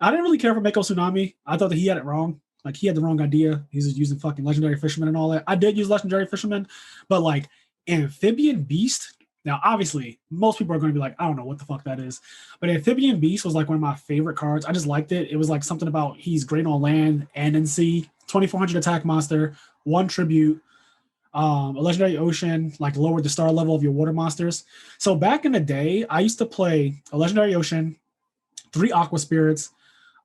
I didn't really care for Mako Tsunami. I thought that he had it wrong. Like he had the wrong idea. He's just using fucking Legendary Fisherman and all that. I did use Legendary Fisherman, but like Amphibian Beast. Now, obviously, most people are going to be like, I don't know what the fuck that is. But Amphibian Beast was like one of my favorite cards. I just liked it. It was like something about he's great on land and in sea. 2400 attack monster, 1 tribute, a Legendary Ocean, like lowered the star level of your water monsters. So back in the day, I used to play a Legendary Ocean, 3 Aqua Spirits,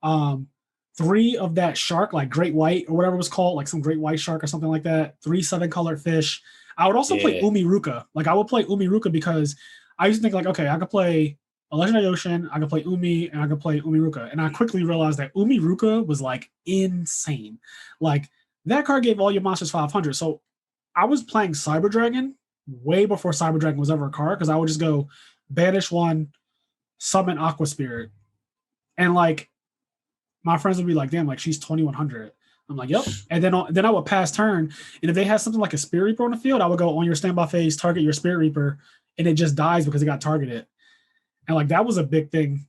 3 of that shark, like Great White or whatever it was called, like some Great White Shark or something like that, 3 7-colored fish. I would also play Umiruka. Like I would play Umiruka because I used to think like, okay, I could play a Legendary Ocean, I could play Umi, and I could play Umiruka. And I quickly realized that Umiruka was like insane. Like that card gave all your monsters 500. So I was playing Cyber Dragon way before Cyber Dragon was ever a card because I would just go banish 1, summon Aqua Spirit. And like my friends would be like, damn, like she's 2100. I'm like, yep. And then I would pass turn. And if they had something like a Spirit Reaper on the field, I would go on your standby phase, target your Spirit Reaper, and it just dies because it got targeted. And like that was a big thing.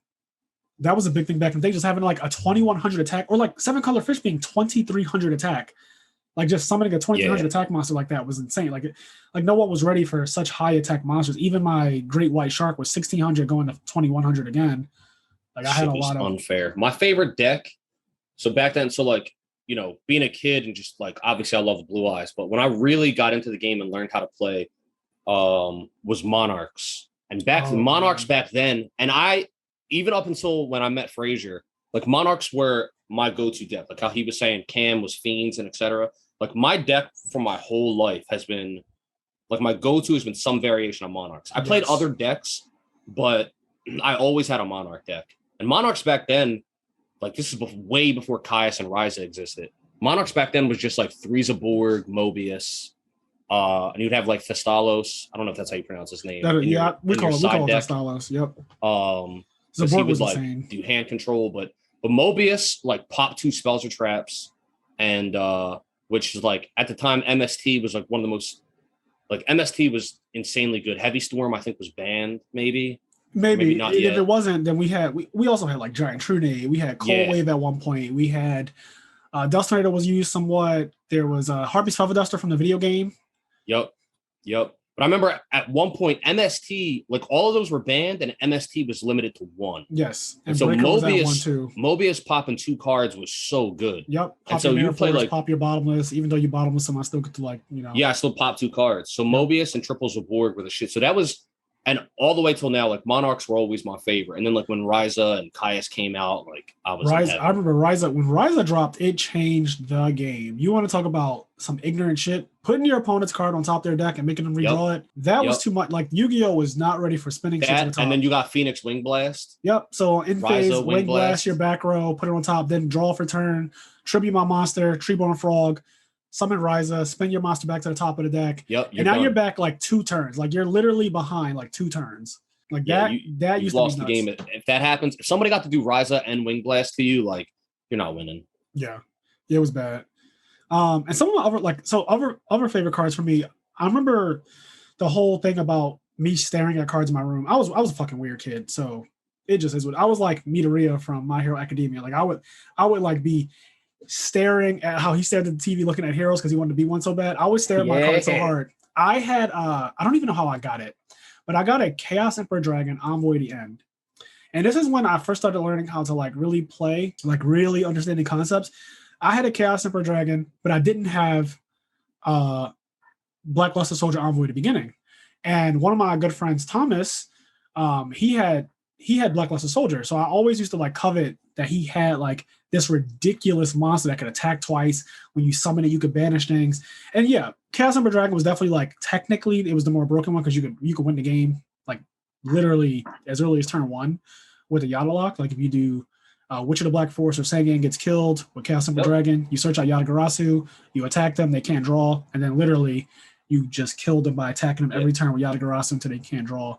That was a big thing back in the day, just having like a 2100 attack or like 7-color fish being 2300 attack. Like just summoning a 2300 attack monster like that was insane. Like no one was ready for such high attack monsters. Even my Great White Shark was 1600 going to 2100 again. Like I had a lot of unfair. My favorite deck. So back then, so like, you know, being a kid and just like obviously I love Blue Eyes, but when I really got into the game and learned how to play, was Monarchs. And Monarchs back then, and I even up until when I met Frazier, like Monarchs were my go-to deck. Like how he was saying Cam was Fiends and etc. Like my deck for my whole life has been like my go-to has been some variation of Monarchs. I played other decks, but I always had a Monarch deck. And Monarchs back then, like this is way before Caius and Ryza existed. Monarchs back then was just like Threezaborg, Mobius, and you'd have like Thestalos. I don't know if that's how you pronounce his name. We call it Thestalos. Yep. So he would like do hand control, but Mobius like pop 2 spells or traps, and which is like at the time MST was like one of the most like MST was insanely good. Heavy Storm I think was banned, maybe not yet. If it wasn't, then we also had like Giant Trunade. We had Cold Wave at one point. We had Dust Tornado was used somewhat. There was Harpy's Feather Duster from the video game. Yep. But I remember at one point MST, like all of those were banned, and MST was limited to 1. Yes, and so Mobius popping 2 cards was so good. Yep. And so you play like pop your bottomless, even though you bottomless them, I still get to like I still pop 2 cards. So Mobius and Triples of Borg were the shit. So that was. And all the way till now, like Monarchs were always my favorite. And then like when Ryza and Caius came out, like I was I remember Ryza when Ryza dropped, it changed the game. You want to talk about some ignorant shit? Putting your opponent's card on top of their deck and making them redraw it. That was too much. Like Yu-Gi-Oh was not ready for spinning shit to the top. And then you got Phoenix Wing Blast. Yep. So in phase, Wing Blast your back row, put it on top, then draw for turn, tribute my monster, Treeborn Frog, summon Ryza, spin your monster back to the top of the deck. Yep. And now you're back like 2 turns. Like you're literally behind like 2 turns. Like that used to lost the game. If that happens, if somebody got to do Ryza and Wing Blast to you, like you're not winning. Yeah, it was bad. And some of my other favorite cards for me, I remember the whole thing about me staring at cards in my room. I was a fucking weird kid, so It just is what I was like Midoriya from My Hero Academia. Like I would like be staring at how he stared at the TV looking at heroes because he wanted to be one so bad. I would stare at my card so hard. I had I don't even know how I got it, but I got a Chaos Emperor Dragon Envoy to the End. And this is when I first started learning how to like really play, like really understanding concepts. I had a Chaos Emperor Dragon, but I didn't have Blackluster Soldier Envoy at the beginning. And one of my good friends, Thomas, he had Blackluster Soldier. So I always used to like covet that he had like this ridiculous monster that could attack twice. When you summon it, you could banish things. And yeah, Chaos Emperor Dragon was definitely like technically it was the more broken one because you could win the game like literally as early as turn 1 with a Yada lock. Like if you do Witch of the Black Forest or Sangan gets killed with Chaos Emperor Dragon, you search out Yatagarasu, you attack them, they can't draw, and then literally you just kill them by attacking them every turn with Yatagarasu until they can't draw.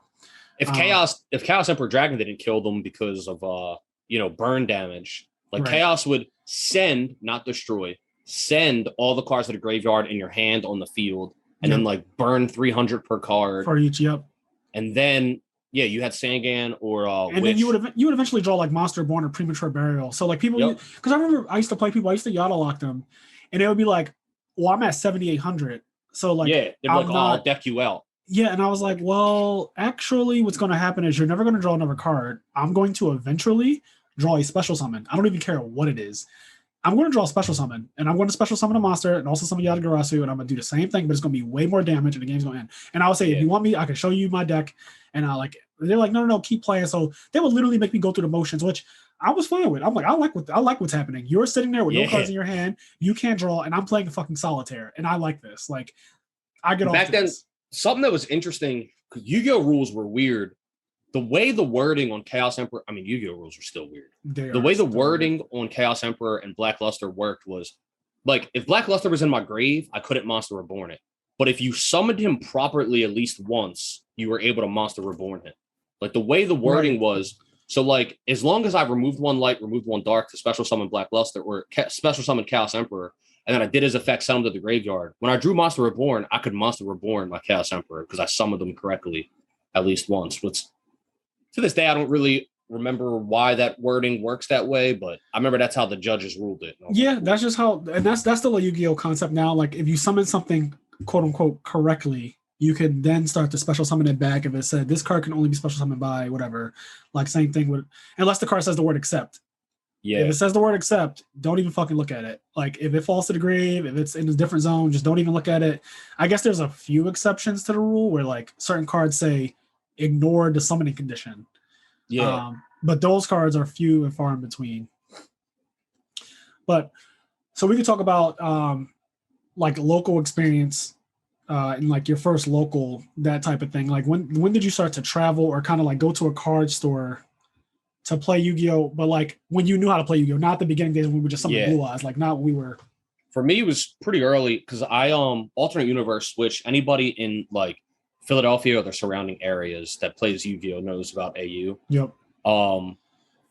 If Chaos Emperor Dragon didn't kill them because of burn damage, like Chaos would send, not destroy, send all the cards to the graveyard in your hand on the field, and then like burn 300 per card for each. Yep. And then you had Sangan or and Witch. Then you would eventually draw like Monster Born or Premature Burial. So like people, because I remember I used to play people, I used to Yada lock them, and it would be like, well, I'm at 7,800, so like they'd be like, I'll deck you out. Yeah, and I was like, well, actually, what's going to happen is you're never going to draw another card. I'm going to eventually draw a special summon. I don't even care what it is. I'm going to draw a special summon, and I'm going to special summon a monster and also summon Yatagarasu, and I'm going to do the same thing, but it's going to be way more damage, and the game's going to end. And I would say, if you want me, I can show you my deck, and they're like, no, keep playing. So they would literally make me go through the motions, which I was fine with. I'm like, I like what's happening. You're sitting there with no cards in your hand, you can't draw, and I'm playing a fucking solitaire, and I like this. Like, I get off back then. This. Something that was interesting, because Yu-Gi-Oh rules were weird. The way the wording on Chaos Emperor, Yu-Gi-Oh rules are still weird. The way the wording on Chaos Emperor and Black Luster worked was, like, if Black Luster was in my grave, I couldn't Monster Reborn it. But if you summoned him properly at least once, you were able to Monster Reborn him. Like, the way the wording was, so, like, as long as I removed one light, removed one dark to special summon Black Luster, or special summon Chaos Emperor, and then I did his effect, send him to the graveyard. When I drew Monster Reborn, I could Monster Reborn my Chaos Emperor because I summoned them correctly at least once. Which, to this day, I don't really remember why that wording works that way, but I remember that's how the judges ruled it. Yeah, that's just how, and that's still a Yu-Gi-Oh concept now. Like, if you summon something, quote unquote, correctly, you can then start to special summon it back if it said this card can only be special summoned by whatever. Like, same thing with, unless the card says the word accept. Yeah. If it says the word accept, don't even fucking look at it. Like, if it falls to the grave, if it's in a different zone, just don't even look at it. I guess there's a few exceptions to the rule where like certain cards say ignore the summoning condition. Yeah. But those cards are few and far in between. But so we could talk about like local experience and like your first local, that type of thing. Like when did you start to travel or kind of like go to a card store to play Yu-Gi-Oh, but like when you knew how to play Yu-Gi-Oh, not the beginning days when we were just something Blue Eyes, like not when we were. For me, it was pretty early because I alternate universe switch. Anybody in like Philadelphia or the surrounding areas that plays Yu-Gi-Oh knows about AU. Yep.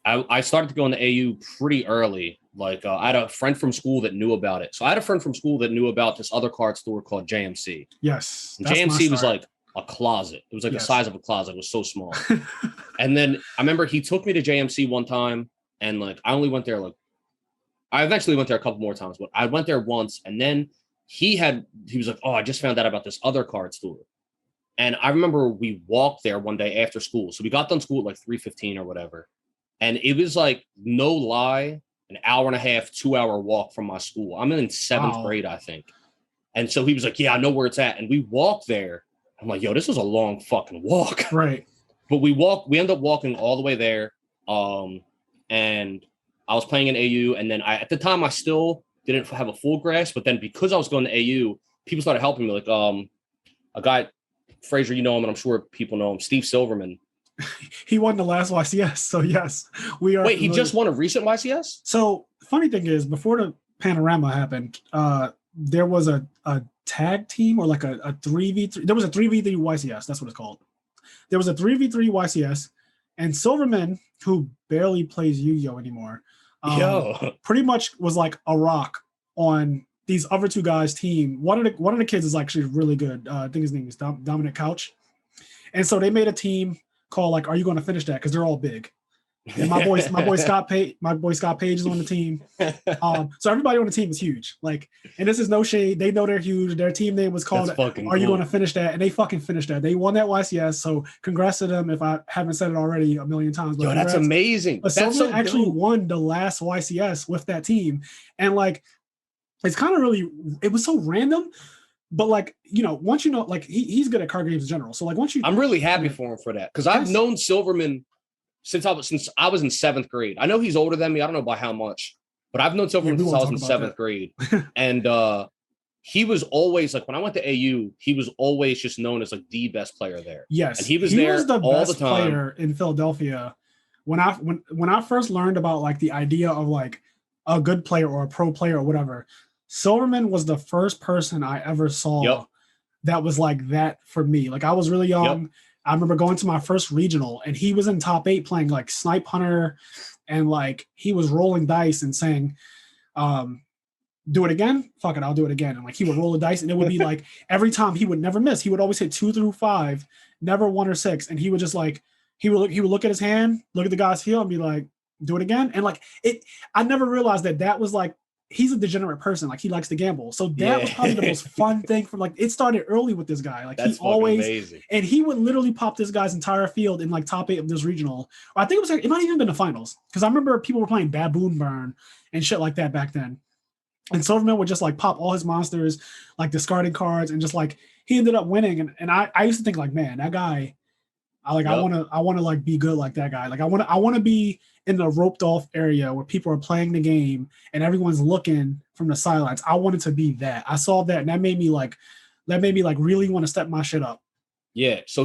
I started to go into AU pretty early. Like I had a friend from school that knew about it. So I had a friend from school that knew about this other card store called JMC. Yes. JMC was like a closet. It was like the size of a closet. It was so small. And then I remember he took me to JMC one time, and like I only went there I eventually went there a couple more times, but I went there once, and then he was like, oh, I just found out about this other card store. And I remember we walked there one day after school. So we got done school at like 3:15 or whatever. And it was like, no lie, an hour and a half, 2-hour walk from my school. I'm in 7th grade, I think. And so he was like, yeah, I know where it's at. And we walked there. I'm like, yo, this was a long fucking walk. Right. But we ended up walking all the way there. And I was playing in AU. And then at the time, I still didn't have a full grasp. But then because I was going to AU, people started helping me. Like a guy, Fraser, you know him, and I'm sure people know him, Steve Silverman. He won the last YCS. So yes, we are. Wait, he just won a recent YCS? So funny thing is, before the panorama happened, there was a tag team or like a 3v3. There was a 3v3 YCS. That's what it's called. There was a 3v3 YCS, and Silverman, who barely plays Yu-Gi-Oh anymore, pretty much was like a rock on these other two guys' team. One of the kids is actually really good. I think his name is Dominic Couch. And so they made a team called like, Are You Going to Finish That? Because they're all big. And my boy Scott Page is on the team. So everybody on the team is huge. Like, and this is no shade. They know they're huge. Their team name was called Are You Going to Finish That? And they fucking finished that. They won that YCS. So congrats to them if I haven't said it already a million times. But yo, that's amazing. But Silverman actually won the last YCS with that team. And like, it's kind of really, it was so random. But like, you know, once you know, like he's good at card games in general. So like once you, I'm really happy for him for that, because I've known Silverman since I was in 7th grade. I know he's older than me. I don't know by how much, but I've known Silverman since I was in 7th grade. And he was always like, when I went to AU, he was always just known as like the best player there. Yes, and he was there the all best the time. Player in Philadelphia. When I first learned about like the idea of like a good player or a pro player or whatever, Silverman was the first person I ever saw that was like that for me. Like I was really young. I remember going to my first regional and he was in top 8 playing like Snipe Hunter, and like he was rolling dice and saying, do it again? Fuck it, I'll do it again. And like he would roll the dice and it would be like every time he would never miss. He would always hit 2 through 5, never 1 or 6. And he would just like he would look at his hand, look at the guy's field and be like, do it again. And like I never realized that was like, he's a degenerate person. Like he likes to gamble. So that was probably the most fun thing from like, it started early with this guy. Like that's he always, amazing. And he would literally pop this guy's entire field in like top 8 of this regional. Or I think it was like, it might even been the finals. Cause I remember people were playing Baboon Burn and shit like that back then. And Silverman would just like pop all his monsters, like discarding cards, and just like, he ended up winning. And I used to think like, man, that guy, I want to like be good like that guy. Like I want to be in the roped off area where people are playing the game and everyone's looking from the sidelines. I wanted to be that. I saw that and that made me like really want to step my shit up. Yeah. So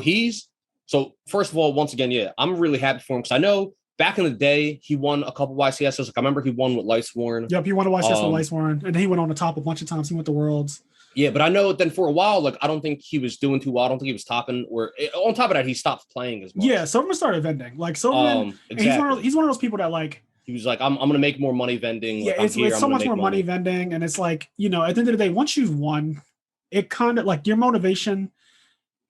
first of all, once again, I'm really happy for him because I know back in the day he won a couple YCSs. Like I remember he won with Lightsworn. Yep, he won a YCS with Lightsworn, and he went on the top a bunch of times. He went to Worlds. Yeah, but I know then for a while, like I don't think he was doing too well. I don't think he was topping. Or on top of that, he stopped playing as much. Yeah, Silverman started vending. Like Silverman, exactly. he's one of those people that like he was like, I'm gonna make more money vending. Like, it's so much more money vending, and it's like, you know, at the end of the day, once you've won, it kind of like your motivation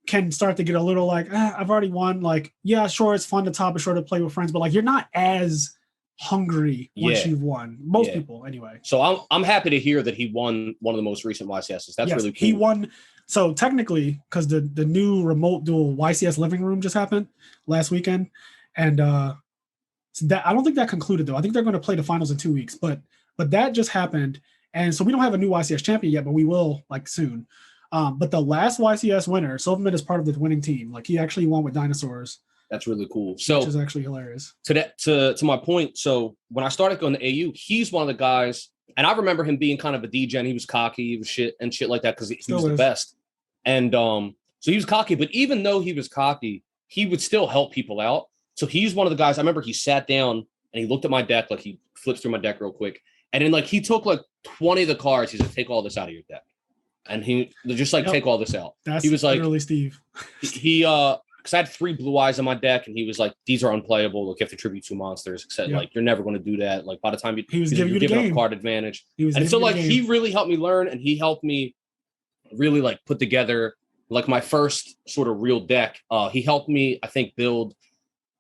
can start to get a little like, I've already won. Like, yeah, sure, it's fun to top, it's sure to play with friends, but like you're not as hungry once you've won. Most people anyway. So I'm happy to hear that he won one of the most recent YCSs. That's really cool. He won. So technically, because the new remote dual YCS living room just happened last weekend, and so that I don't think that concluded though. I think they're going to play the finals in 2 weeks, but that just happened, and so we don't have a new YCS champion yet, but we will like soon. But the last YCS winner, Silverman, is part of the winning team. Like he actually won with dinosaurs. That's really cool. So which is actually hilarious. To my point. So when I started going to AU, he's one of the guys, and I remember him being kind of a degen. He was cocky, he was shit like that because he was the best. And so he was cocky, but even though he was cocky, he would still help people out. So he's one of the guys. I remember he sat down and he looked at my deck, like he flipped through my deck real quick, and then like he took like 20 of the cards. He said, "Take all this out of your deck," and he just like take all this out. He was like, literally Steve. Because I had 3 blue eyes on my deck, and he was like, "These are unplayable. Like, you have to tribute 2 monsters." Except, like, you're never going to do that. Like, by the time he was giving you the game, up card advantage, and so like he really helped me learn, and he helped me really like put together like my first sort of real deck. He helped me, I think, build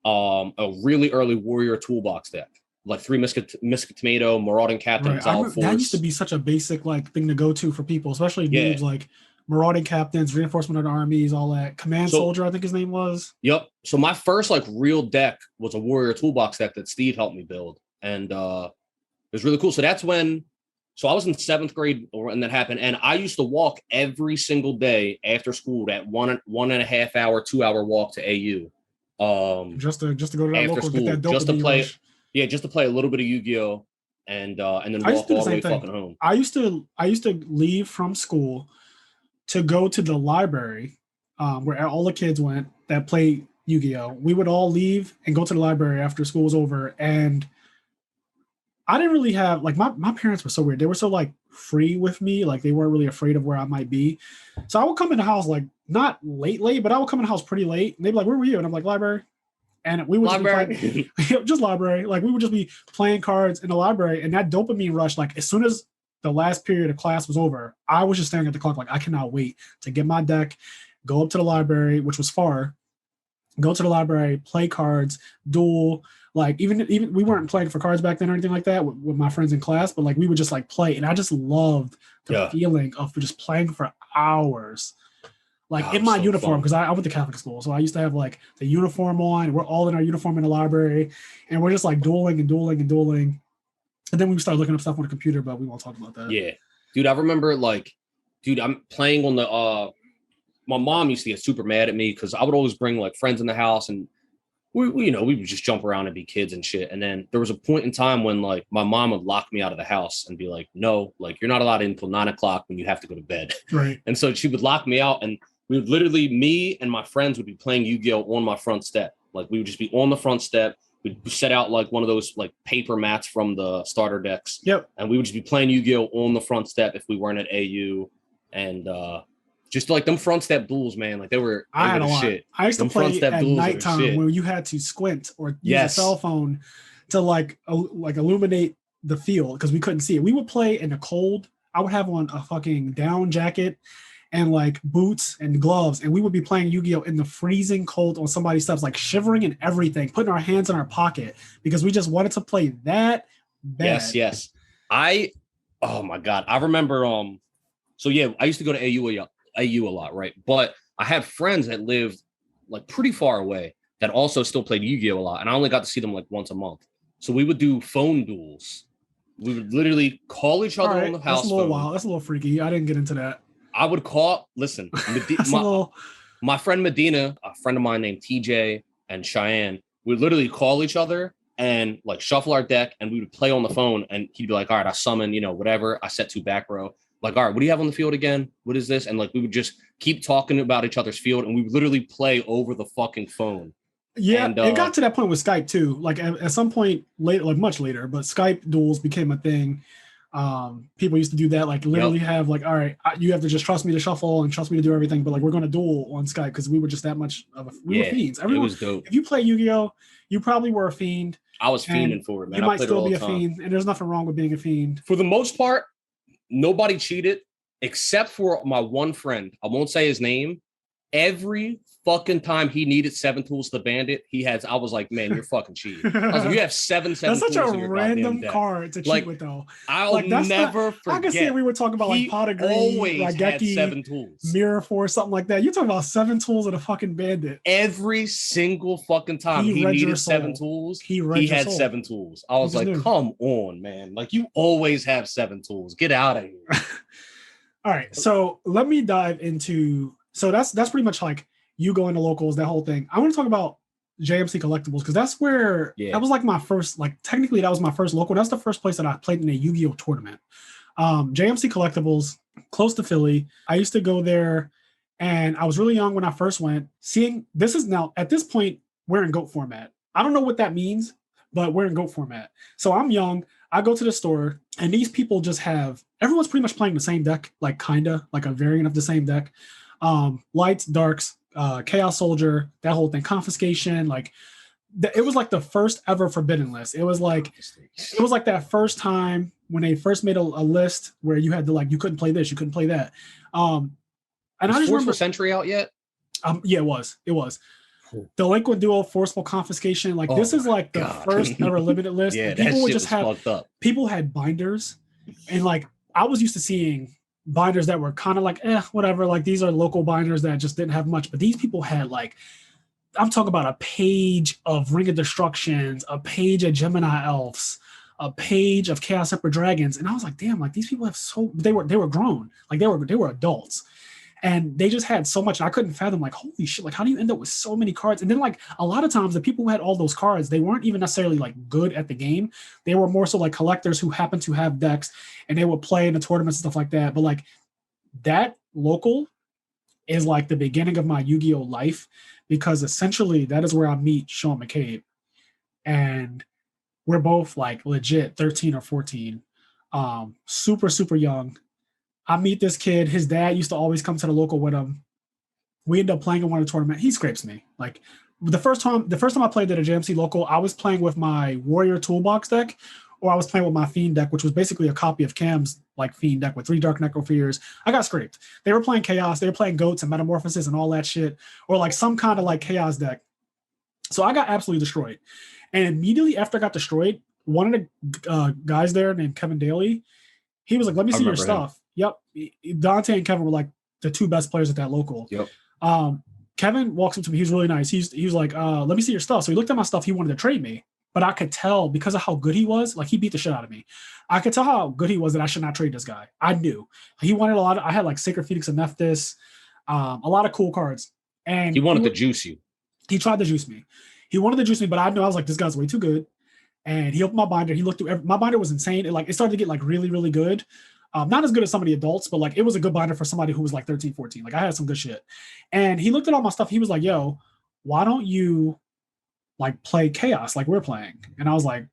a really early warrior toolbox deck, like 3 Mystic Tomato, Marauding Captain, Solid Force. That used to be such a basic like thing to go to for people, especially noobs like. Marauding Captains, Reinforcement of the Armies, all that. Command Soldier, I think his name was. Yep. So my first like real deck was a Warrior Toolbox deck that Steve helped me build, and it was really cool. So that's when. So I was in 7th grade when that happened, and I used to walk every single day after school. That 1.5 hour, 2 hour walk to AU. Just to go to that local, school, get that just to play. Rush. Yeah, just to play a little bit of Yu-Gi-Oh, and then walk all the way fucking home. I used to leave from school to go to the library where all the kids went that played Yu-Gi-Oh. We would all leave and go to the library after school was over. And I didn't really have, like, my parents were so weird. They were so, like, free with me. Like, they weren't really afraid of where I might be. So I would come in the house, like, not late, but I would come in the house pretty late. And they'd be like, where were you? And I'm like, library. And we would just library. Like, we would just be playing cards in the library. And that dopamine rush, like, as soon as the last period of class was over, I was just staring at the clock like, I cannot wait to get my deck, go up to the library, which was far, go to the library, play cards, duel, Like even we weren't playing for cards back then or anything like that with my friends in class, but like we would just like play, and I just loved the feeling of just playing for hours. Like in my uniform, because I went to Catholic school, so I used to have like the uniform on. We're all in our uniform in the library, and we're just like dueling. And then we started looking up stuff on the computer, but we won't talk about that. Yeah, dude, I remember like, I'm playing on the. My mom used to get super mad at me because I would always bring like friends in the house, and we would just jump around and be kids and shit. And then there was a point in time when like my mom would lock me out of the house and be like, "No, like you're not allowed in until 9 o'clock when you have to go to bed." Right. And so she would lock me out, and we would literally, me and my friends would be playing Yu-Gi-Oh on my front step. Like we would just be on the front step. We'd set out like one of those like paper mats from the starter decks. Yep. And we would just be playing Yu-Gi-Oh on the front step if we weren't at AU. And just like them front step duels, man, like they were shit. I used to play at nighttime where you had to squint or use a cell phone to like illuminate the field because we couldn't see it. We would play in the cold. I would have on a fucking down jacket and like boots and gloves, and we would be playing Yu-Gi-Oh in the freezing cold on somebody's steps, like shivering and everything, putting our hands in our pocket because we just wanted to play that bad. Yes. Oh my God. I remember, so yeah, I used to go to AU a lot, right? But I had friends that lived like pretty far away that also still played Yu-Gi-Oh a lot, and I only got to see them like once a month. So we would do phone duels. We would literally call each other on the house phone. Wild. That's a little freaky. I didn't get into that. I would call, my friend Medina, a friend of mine named TJ and Cheyenne, we'd literally call each other and like shuffle our deck, and we would play on the phone, and he'd be like, all right, I summon, whatever. I set 2 back row. Like, all right, what do you have on the field again? What is this? And like, we would just keep talking about each other's field, and we would literally play over the fucking phone. Yeah, and, it got to that point with Skype too. Like at some point later, like much later, but Skype duels became a thing. People used to do that, like literally have like, all right, you have to just trust me to shuffle and trust me to do everything, but like we're going to duel on Skype because we were just that much of we were fiends. Everyone, it was dope. If you play Yu-Gi-Oh, you probably were a fiend. I was fiending for it, man. You might still be a fiend, and there's nothing wrong with being a fiend. For the most part, nobody cheated except for my one friend. I won't say his name. Every fucking time he needed 7 tools to bandit, I was like, man, you're fucking cheating. I was like, you have 7 That's such a random card to cheat with, though. I'll never forget. I can see we were talking about like pot of green, Raigeki, 7 tools, mirror force, something like that. You're talking about 7 tools of a fucking bandit. Every single fucking time he needed 7 tools, he had 7 tools. I was like, come on, man. Like, you always have 7 tools. Get out of here. All right. So let me dive into, so that's pretty much like you going to locals, that whole thing. I want to talk about JMC Collectibles because that's where that was like my first, like technically that was my first local. That's the first place that I played in a Yu-Gi-Oh tournament. JMC Collectibles, close to Philly. I used to go there, and I was really young when I first went. Seeing this is now at this point we're in GOAT format. I don't know what that means, but we're in GOAT format. So I'm young. I go to the store, and these people just everyone's pretty much playing the same deck, like kinda like a variant of the same deck. Lights, darks, Chaos Soldier, that whole thing, confiscation, like it was like the first ever forbidden list. It was like that first time when they first made a list where you had to like, you couldn't play this, you couldn't play that. And I just remember Century out yet? Yeah, it was. Delinquent Duo, Forceful Confiscation. Like this is like the first ever limited list. Yeah, people would just have people had binders, and like I was used to seeing binders that were kind of like whatever, like these are local binders that just didn't have much, but these people had like, I'm talking about a page of Ring of Destructions, a page of Gemini Elves, a page of Chaos Emperor Dragons, and I was like, damn, like these people have they were grown, like they were adults, and they just had so much. I couldn't fathom, like, holy shit, like how do you end up with so many cards? And then like a lot of times the people who had all those cards, they weren't even necessarily like good at the game. They were more so like collectors who happened to have decks, and they would play in the tournaments and stuff like that. But like that local is like the beginning of my Yu-Gi-Oh life, because essentially that is where I meet Sean McCabe, and we're both like legit 13 or 14, super, super young. I meet this kid. His dad used to always come to the local with him. We end up playing in one tournament. He scrapes me. Like the first time I played at a JMC local, I was playing with my Warrior Toolbox deck, or I was playing with my Fiend deck, which was basically a copy of Cam's like Fiend deck with 3 Dark Necropheres. I got scraped. They were playing Chaos. They were playing Goats and Metamorphosis and all that shit, or like some kind of like Chaos deck. So I got absolutely destroyed. And immediately after I got destroyed, one of the guys there named Kevin Daly, he was like, let me see your stuff. Yep. Dante and Kevin were like the two best players at that local. Yep. Kevin walks up to me. He was really nice. He was like, let me see your stuff. So he looked at my stuff. He wanted to trade me. But I could tell because of how good he was, like he beat the shit out of me. I could tell how good he was that I should not trade this guy. I knew. He wanted a lot. I had like Sacred Phoenix and Nephthys, a lot of cool cards. And he wanted to juice you. He tried to juice me. He wanted to juice me, but I knew I was like, this guy's way too good. And he opened my binder. He looked through my binder was insane. It started to get like really, really good. Not as good as some of the adults, but like it was a good binder for somebody who was like 13, 14. Like I had some good shit. And he looked at all my stuff. He was like, yo, why don't you like play Chaos like we're playing? And I was like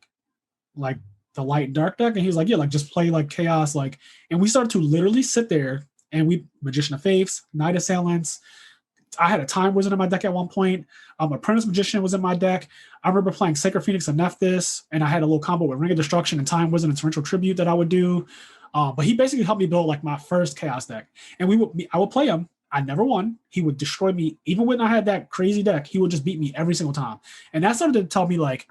the light and dark deck. And he was like, yeah, like just play like Chaos. Like, and we started to literally sit there and we Magician of Faiths, Night Assailants. I had a Time Wizard in my deck at one point. Apprentice Magician was in my deck. I remember playing Sacred Phoenix and Nephthys, and I had a little combo with Ring of Destruction and Time Wizard and Torrential Tribute that I would do. But he basically helped me build like my first Chaos deck. And I would play him. I never won. He would destroy me. Even when I had that crazy deck, he would just beat me every single time. And that started to tell me like,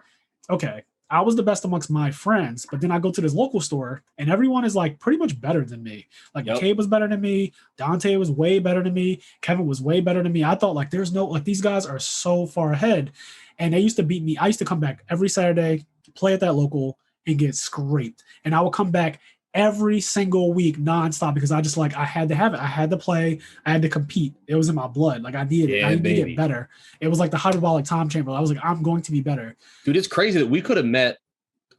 okay, I was the best amongst my friends, but then I go to this local store and everyone is like pretty much better than me. Like McCabe was better than me. Dante was way better than me. Kevin was way better than me. I thought like there's no, like these guys are so far ahead and they used to beat me. I used to come back every Saturday, play at that local and get scraped. And I would come back every single week nonstop because I just like, I had to have it. I had to play. I had to compete. It was in my blood. Like I needed it. I needed to get better. It was like the hyperbolic time chamber. I was like, I'm going to be better. Dude, it's crazy that we could have met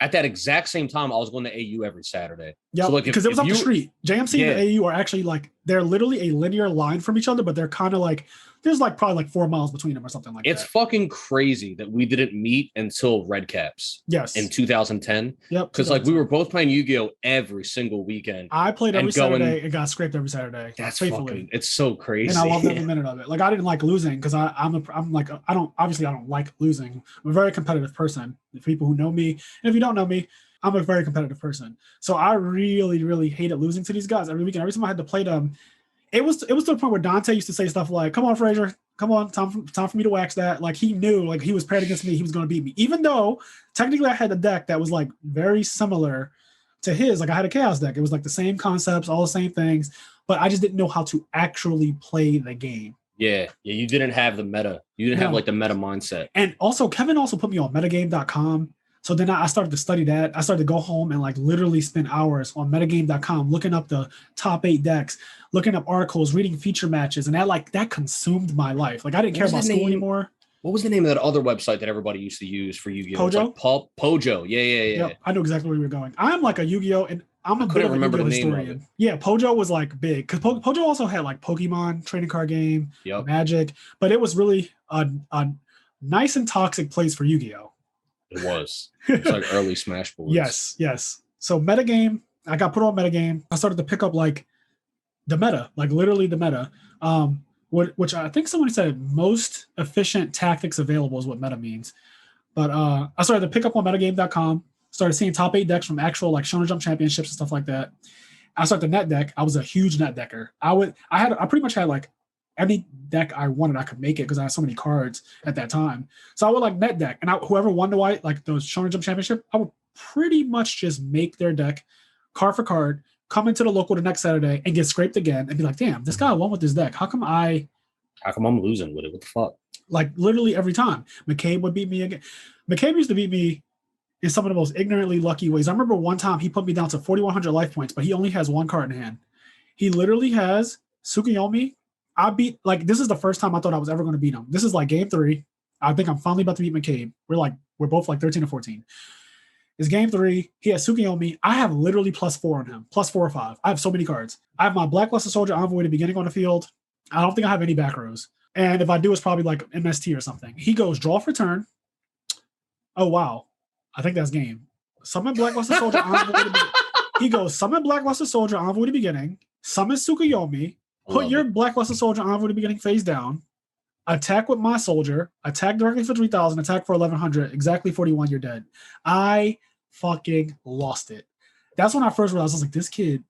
at that exact same time. I was going to AU every Saturday. Yeah, so like because it was up the street. JMC and AU are actually like, they're literally a linear line from each other, but they're kind of like, there's like probably like 4 miles between them or something like that. It's fucking crazy that we didn't meet until Red Caps. Yes. In 2010. Yep. Because like we were both playing Yu-Gi-Oh! Every single weekend. I played every Saturday and got scraped every Saturday. That's faithfully. It's so crazy. And I loved every minute of it. Like I didn't like losing because I'm like, I don't like losing. I'm a very competitive person. The people who know me, and if you don't know me, I'm a very competitive person. So I really, really hated losing to these guys every weekend. Every time I had to play them, it was to the point where Dante used to say stuff like, come on, Frazier, come on, time for me to wax that. Like he knew like he was paired against me, he was going to beat me. Even though technically I had a deck that was like very similar to his. Like I had a Chaos deck. It was like the same concepts, all the same things, but I just didn't know how to actually play the game. Yeah, you didn't have the meta. You didn't have like the meta mindset. And also Kevin also put me on metagame.com. So then I started to study that. I started to go home and like literally spend hours on metagame.com looking up the top 8 decks, looking up articles, reading feature matches, and that consumed my life. Like I didn't care about school anymore. What was the name of that other website that everybody used to use for Yu-Gi-Oh? Pojo? Like Pojo. Yeah. Yep, I know exactly where you were going. I'm like a Yu-Gi-Oh! And I'm a bit of a Yu-Gi-Oh! historian. Yeah, Pojo was like big because Pojo also had like Pokemon trading card game, Magic, but it was really a nice and toxic place for Yu-Gi-Oh! It was. It's like early Smash boards. Yes. So metagame, I got put on metagame. I started to pick up like the meta, like literally the meta. Which I think someone said most efficient tactics available is what meta means. But I started to pick up on metagame.com, started seeing top 8 decks from actual like Shonen Jump championships and stuff like that. I started the net deck. I was a huge net decker. I pretty much had like any deck I wanted, I could make it because I had so many cards at that time. So I would like net deck, and whoever won the white, like those Shonen Jump Championship, I would pretty much just make their deck card for card, come into the local the next Saturday and get scraped again and be like, damn, this guy won with this deck. How come I'm losing with it? What the fuck? Like literally every time. McCabe would beat me again. McCabe used to beat me in some of the most ignorantly lucky ways. I remember one time he put me down to 4,100 life points, but he only has one card in hand. He literally has Tsukuyomi. This is the first time I thought I was ever going to beat him. This is like game 3. I think I'm finally about to beat McCabe. We're both like 13 or 14. It's game 3. He has Tsukuyomi. I have literally +4 on him, +4 or 5. I have so many cards. I have my Blacklusted Soldier Envoy at the beginning on the field. I don't think I have any back rows. And if I do, it's probably like MST or something. He goes draw for turn. Oh, wow. I think that's game. Summon Blacklusted Soldier Envoy at the beginning. He goes summon Blacklusted Soldier Envoy at the beginning. Summon Tsukuyomi. Put your Blacklusted Soldier Envoy at the beginning face down. Attack with my soldier. Attack directly for 3,000. Attack for 1,100. Exactly 41. You're dead. I fucking lost it. That's when I first realized I was like, this kid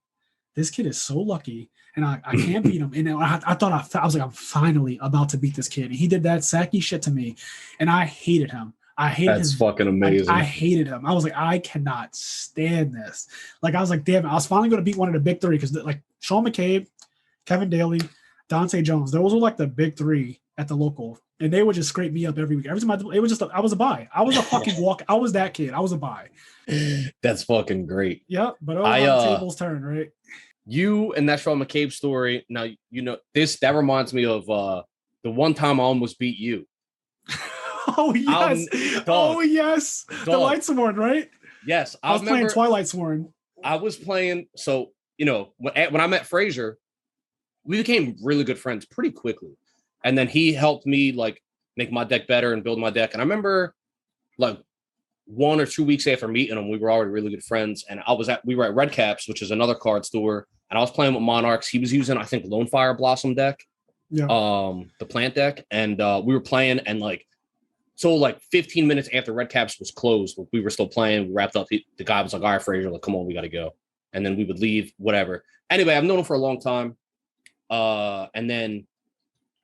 is so lucky, and I can't beat him. And I was like, I'm finally about to beat this kid. And he did that sacky shit to me, and I hated him. I hated That's fucking amazing. I hated him. I was like, I cannot stand this. Like, I was like, damn it. I was finally going to beat one of the big three because, like, Sean McCabe, Kevin Daly, Dante Jones, those were like the big three at the local. And they would just scrape me up every week. Every time it was just, I was a buy. I was a fucking walk. I was that kid. I was a buy. That's fucking great. Yep. But the table's turn, right? You and that Sean McCabe story. Now, that reminds me of the one time I almost beat you. Oh, yes. Yes. Dog. The Lightsworn, right? Yes. I was playing Twilight Sworn. I was playing. So, when I met Frazier, we became really good friends pretty quickly. And then he helped me like make my deck better and build my deck. And I remember like 1 or 2 weeks after meeting him, we were already really good friends. And we were at Red Caps, which is another card store. And I was playing with Monarchs. He was using, I think, Lone Fire Blossom deck. Yeah. The plant deck. And we were playing and like, so like 15 minutes after Red Caps was closed, we were still playing. We wrapped up. The guy was like, all right, Frazier, like, come on, we got to go. And then we would leave, whatever. Anyway, I've known him for a long time. And then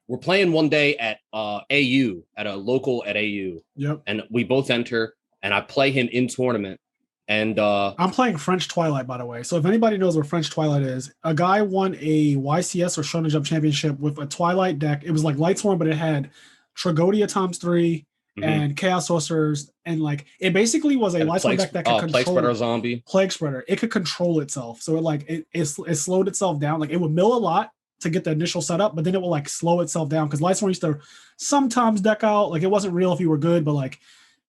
we're playing one day at AU, at a local at AU. Yep. And we both enter, and I play him in tournament. And I'm playing French Twilight, by the way. So if anybody knows what French Twilight is, a guy won a YCS or Shonen Jump championship with a Twilight deck. It was like Lightsworn, but it had Tragodia ×3 and Chaos Sorcerers. And like it basically was a Lightsworn deck that could control Plague Spreader zombie. Plague Spreader. It could control itself. So it slowed itself down. Like it would mill a lot to get the initial setup, but then it will like slow itself down because Lightsworn used to sometimes deck out. Like it wasn't real if you were good, but like,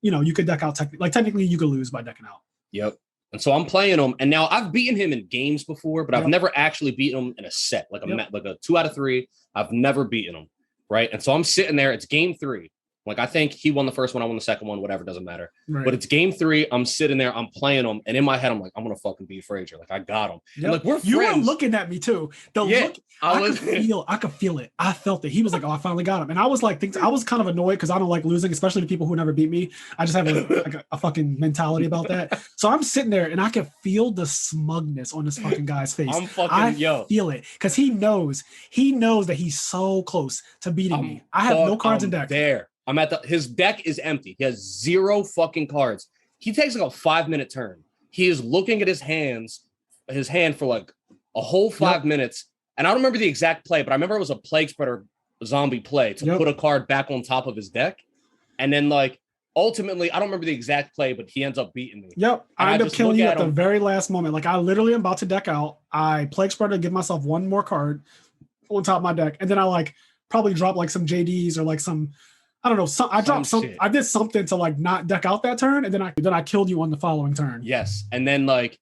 you could deck out technically you could lose by decking out. Yep. And so I'm playing him, and now I've beaten him in games before, but I've never actually beaten him in a set, like a 2 out of 3. I've never beaten him, right? And so I'm sitting there. It's game 3. Like I think he won the first one, I won the second one, whatever, doesn't matter. Right. But it's game 3. I'm sitting there, I'm playing him, and in my head, I'm like, I'm gonna fucking beat Frazier. Like I got him. Yep. Like we're friends. You were looking at me too. I could feel it. I felt it. He was like, oh, I finally got him, and I was like, I was kind of annoyed because I don't like losing, especially to people who never beat me. I just have a fucking mentality about that. So I'm sitting there, and I can feel the smugness on this fucking guy's face. I feel it because he knows that he's so close to beating me. I have no cards in deck. I'm his deck is empty. He has 0 fucking cards. He takes like a 5-minute turn. He is looking at his hand for like a whole 5 minutes. And I don't remember the exact play, but I remember it was a Plague Spreader zombie play to put a card back on top of his deck. And then like, ultimately, I don't remember the exact play, but he ends up beating me. Yep. I end up killing you at the very last moment. Like I literally am about to deck out. I Plague Spreader to give myself one more card on top of my deck. And then I like probably drop like some JDs or like some, I don't know. I dropped some. I did something to like not deck out that turn, and then I killed you on the following turn. Yes, and then like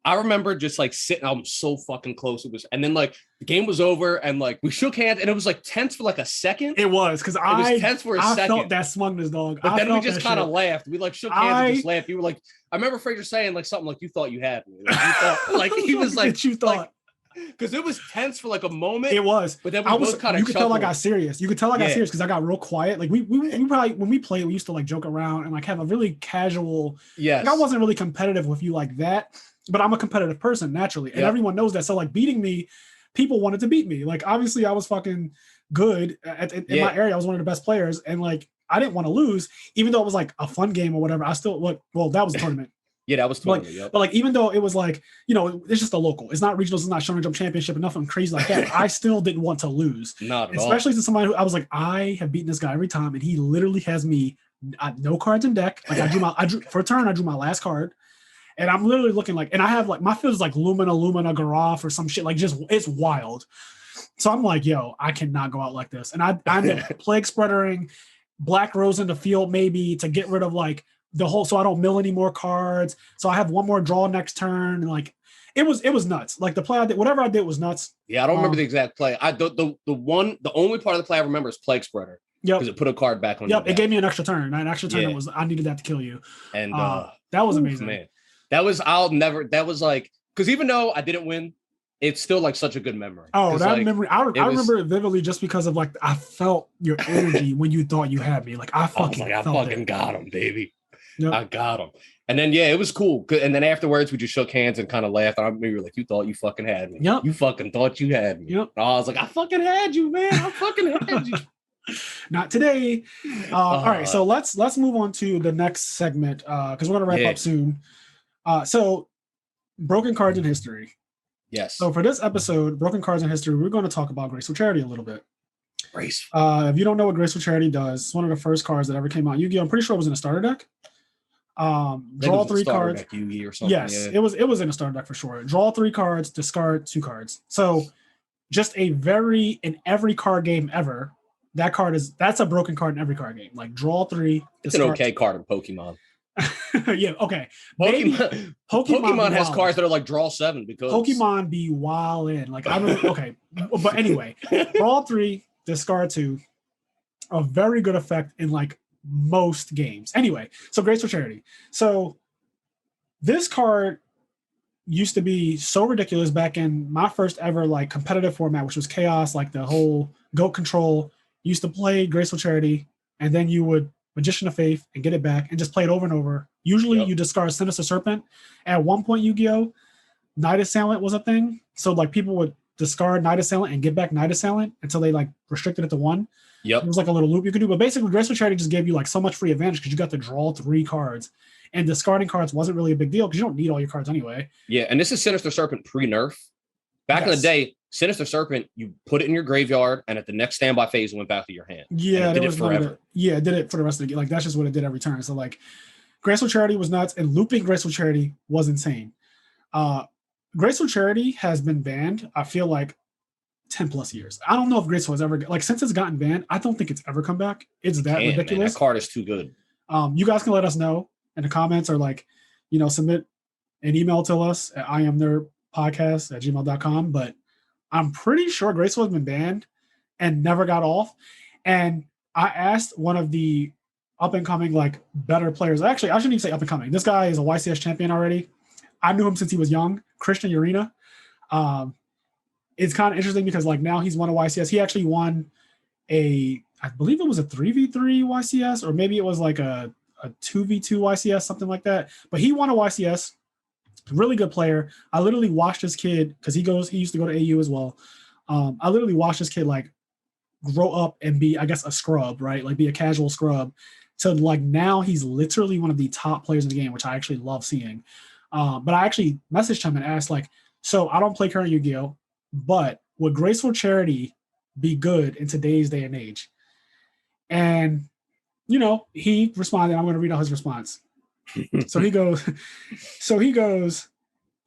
I remember just like sitting. I'm so fucking close. It was, and then like the game was over, and like we shook hands, and it was like tense for like a second. It was because I was tense for a second. I felt that smugness, dog. But then we just kind of laughed. We like shook hands and just laughed. You were like, I remember Frazier saying like something like, "You thought you had me." Like, you thought, like he was like, "You thought." Like, because it was tense for like a moment. It was, but then we both kind of. You could tell I got serious. You could tell I got serious because I got real quiet. Like we probably when we played, we used to like joke around and like have a really casual. Yes, like, I wasn't really competitive with you like that, but I'm a competitive person naturally, and everyone knows that. So like beating me, people wanted to beat me. Like obviously I was fucking good in my area. I was one of the best players, and like I didn't want to lose, even though it was like a fun game or whatever. I still that was a tournament. Yeah, that was totally. But like, even though it was like, it's just a local. It's not regionals. It's not Shonen Jump Championship. And nothing crazy like that. I still didn't want to lose. Not at all. Especially to somebody who I was like, I have beaten this guy every time, and he literally has me no cards in deck. Like I drew for a turn. I drew my last card, and I'm literally looking like, and I have like my field is like Lumina, Garoth or some shit. Like just it's wild. So I'm like, yo, I cannot go out like this. And I'm Plague Spreadering Black Rose in the field maybe to get rid of like. The whole, so I don't mill any more cards. So I have one more draw next turn. And like, it was nuts. Like the play I did, whatever I did was nuts. Yeah, I don't remember the exact play. The only part of the play I remember is Plague Spreader. Yep. Because it put a card back on. Yep. It gave me an extra turn. An extra turn I needed that to kill you. And that was amazing. Man, that was like, because even though I didn't win, it's still like such a good memory. Oh, that like, memory. I remember it vividly just because of like, I felt your energy when you thought you had me. Like I fucking got him, baby. Yep. I got him. And then, it was cool. And then afterwards, we just shook hands and kind of laughed. And we were like, you thought you fucking had me. Yep. You fucking thought you had me. Yep. And I was like, I fucking had you, man. I fucking had you. Not today. All right, so let's move on to the next segment because we're gonna wrap up soon. So broken cards in history. Yes. So for this episode, broken cards in history, we're going to talk about Graceful Charity a little bit. Graceful. If you don't know what Graceful Charity does, it's one of the first cards that ever came out. Yu-Gi-Oh! I'm pretty sure it was in a starter deck. Draw 3 cards. Deck, Yu-Gi or something. Yes, it was in a starter deck for sure. Draw 3 cards, discard 2 cards. So just in every card game ever, that's a broken card in every card game. Like draw 3. It's an okay card in Pokemon. Yeah, okay. Pokemon has cards that are like draw 7 because Pokemon be wildin'. Like I don't okay. But anyway, draw 3, discard 2. A very good effect in like most games. Anyway, so Graceful Charity. So this card used to be so ridiculous back in my first ever like competitive format, which was Chaos, like the whole GOAT control. Used to play Graceful Charity, and then you would Magician of Faith and get it back and just play it over and over. Usually you discard Sinister Serpent. At one point, Yu-Gi-Oh! Night Assailant was a thing. So like people would discard Night Assailant and get back Night Assailant until they like restricted it to 1. Yep. It was like a little loop you could do. But basically, Graceful Charity just gave you like so much free advantage because you got to draw 3 cards. And discarding cards wasn't really a big deal because you don't need all your cards anyway. Yeah, and this is Sinister Serpent pre-nerf. Back in the day, Sinister Serpent, you put it in your graveyard, and at the next standby phase, it went back to your hand. Yeah, it did it forever. It did it for the rest of the game. Like that's just what it did every turn. So like, Graceful Charity was nuts, and looping Graceful Charity was insane. Graceful Charity has been banned, I feel like 10 plus years. I don't know if Graceful has ever like since it's gotten banned. I don't think it's ever come back. It's that ridiculous. Man, that card is too good. You guys can let us know in the comments or like, submit an email to us at IMNerd.podcast@gmail.com. But I'm pretty sure Graceful has been banned and never got off. And I asked one of the up and coming, like better players. Actually, I shouldn't even say up and coming. This guy is a YCS champion already. I knew him since he was young, Christian Urena. It's kind of interesting because like now he's won a YCS. He actually won I believe it was a 3v3 YCS, or maybe it was like a 2v2 YCS, something like that. But he won a YCS. Really good player. I literally watched his kid because he used to go to AU as well. I literally watched his kid like grow up and be, I guess, a scrub, right? Like be a casual scrub. So like now he's literally one of the top players in the game, which I actually love seeing. But I actually messaged him and asked like, so I don't play current Yu-Gi-Oh, but would Graceful Charity be good in today's day and age? And he responded. I'm going to read out his response. So he goes,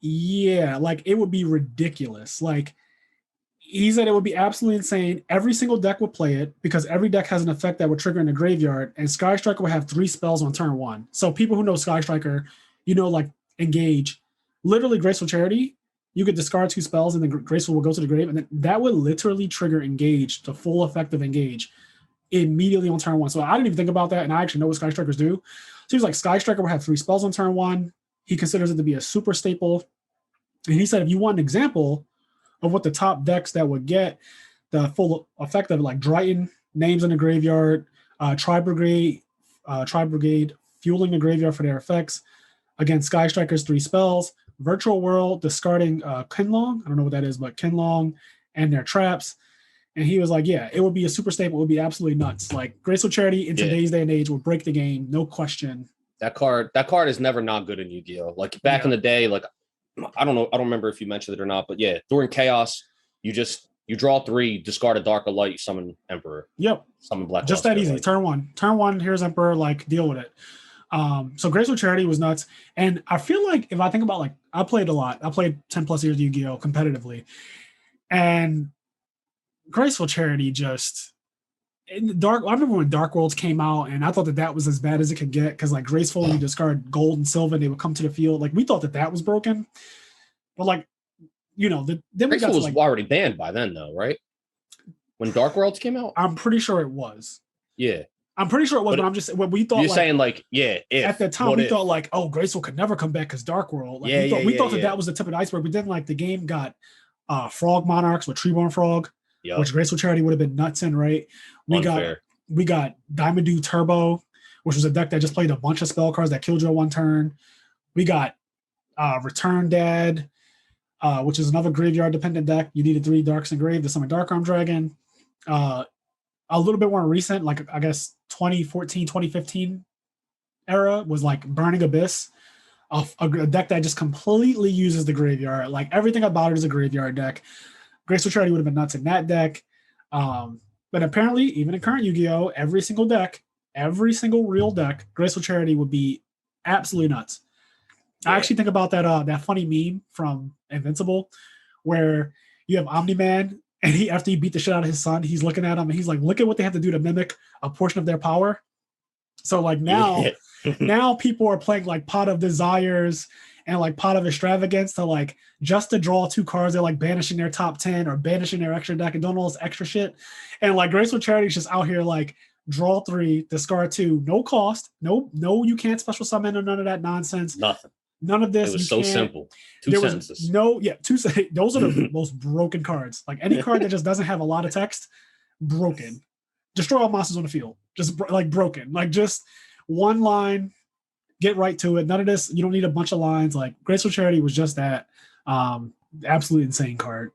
yeah, like it would be ridiculous. Like he said it would be absolutely insane. Every single deck would play it because every deck has an effect that would trigger in the graveyard, and Sky Striker would have 3 spells on turn 1. So people who know Sky Striker, like Engage, literally Graceful Charity, you could discard 2 spells and then Graceful will go to the grave, and then that would literally trigger Engage, the full effect of Engage, immediately on turn 1. So I didn't even think about that, and I actually know what Sky Strikers do. So he was like, Sky Striker will have 3 spells on turn 1. He considers it to be a super staple. And he said, if you want an example of what the top decks that would get the full effect of it, like Drighton, names in the graveyard, Tri-Brigade, fueling the graveyard for their effects. Again, Sky Striker's 3 spells. Virtual World, discarding Kinlong. I don't know what that is, but Kinlong and their traps. And he was like, yeah, it would be a super staple. It would be absolutely nuts. Like Graceful Charity in today's day and age would break the game, no question. That card is never not good in Yu-Gi-Oh. Like back in the day, like I don't know, I don't remember if you mentioned it or not, but yeah, during Chaos, you draw 3, discard a Dark of Light, you summon Emperor. Yep. Summon Black. Just that easy. Like, turn 1, here's Emperor, like deal with it. So Graceful Charity was nuts. And I feel like if I think about like I played a lot. I played 10 plus years of Yu-Gi-Oh competitively. And Graceful Charity just in I remember when Dark Worlds came out, and I thought that was as bad as it could get because like Graceful, you discard gold and silver, and they would come to the field. Like we thought that was broken, but like then Graceful was already banned by then, though, right? When Dark Worlds came out, I'm pretty sure it was. Yeah, I'm pretty sure it was. But I'm just when we thought you're saying like at the time we thought like Graceful could never come back because Dark World. Like, we thought that was the tip of the iceberg, but then like the game got Frog Monarchs with Treeborn Frog. Yep. Which Graceful Charity would have been nuts in, right? We got Diamond Dew Turbo, which was a deck that just played a bunch of spell cards that killed you at 1 turn. We got Return Dad, which is another graveyard dependent deck. You needed 3 Darks engraved to summon Dark Arm Dragon. a little bit more recent, like I guess 2014, 2015 era was like Burning Abyss, a deck that just completely uses the graveyard. Like everything about it is a graveyard deck. Graceful Charity would have been nuts in that deck. But apparently, even in current Yu-Gi-Oh, every single real deck, Graceful Charity would be absolutely nuts. Yeah. I actually think about that funny meme from Invincible where you have Omni-Man and he, after he beat the shit out of his son, he's looking at him and he's like, look at what they have to do to mimic a portion of their power. So like now, now people are playing like Pot of Desires and like Pot of Extravagance to like just to draw 2 cards. They're like banishing their top 10 or banishing their extra deck and doing all this extra shit. And like Graceful Charity is just out here like draw 3, discard 2, no cost, no, you can't special summon or none of that nonsense. Nothing. None of this. It was so simple. 2 sentences. Those are the most broken cards. Like any card that just doesn't have a lot of text, broken. Destroy all monsters on the field. Just like broken. Like just one line, get right to it. None of this. You don't need a bunch of lines. Like Graceful Charity was just that. Absolutely insane card.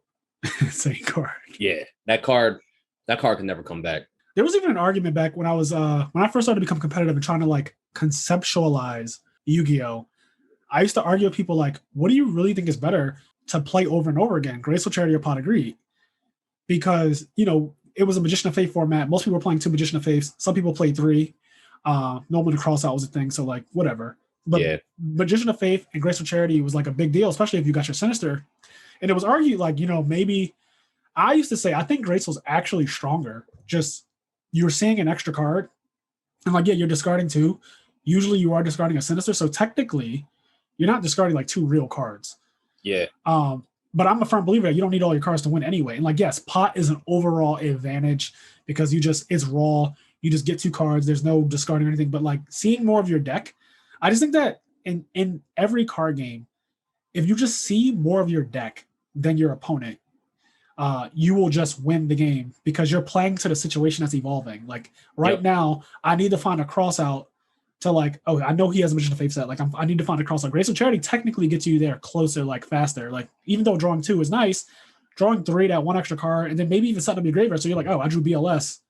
Insane card. Yeah, that card can never come back. There was even an argument back when I was when I first started to become competitive and trying to like conceptualize Yu-Gi-Oh! I used to argue with people like, what do you really think is better to play over and over again, Graceful Charity or Pot of Greed? Because, you know, it was a Magician of Faith format. Most people were playing 2 Magician of Faiths. Some people played 3. Normally the cross out was a thing, so like whatever. But yeah. Magician of Faith and Graceful Charity was like a big deal, especially if you got your Sinister. And it was argued like, you know, maybe I used to say I think Graceful's actually stronger. Just you're seeing an extra card, and like, yeah, you're discarding 2. Usually you are discarding a Sinister, so technically you're not discarding like 2 real cards. Yeah. But I'm a firm believer that you don't need all your cards to win anyway. And like, yes, Pot is an overall advantage because it's raw. You just get 2 cards. There's no discarding or anything. But like seeing more of your deck, I just think that in every card game, if you just see more of your deck than your opponent, you will just win the game because you're playing to the situation that's evolving. Like right now, I need to find a cross out to like, oh, I know he has a Magician of Faith set. Like I need to find a cross out. Graceful Charity technically gets you there closer, like faster. Like even though drawing 2 is nice, drawing 3, that 1 extra card, and then maybe even setting up your graveyard. So you're like, oh, I drew BLS.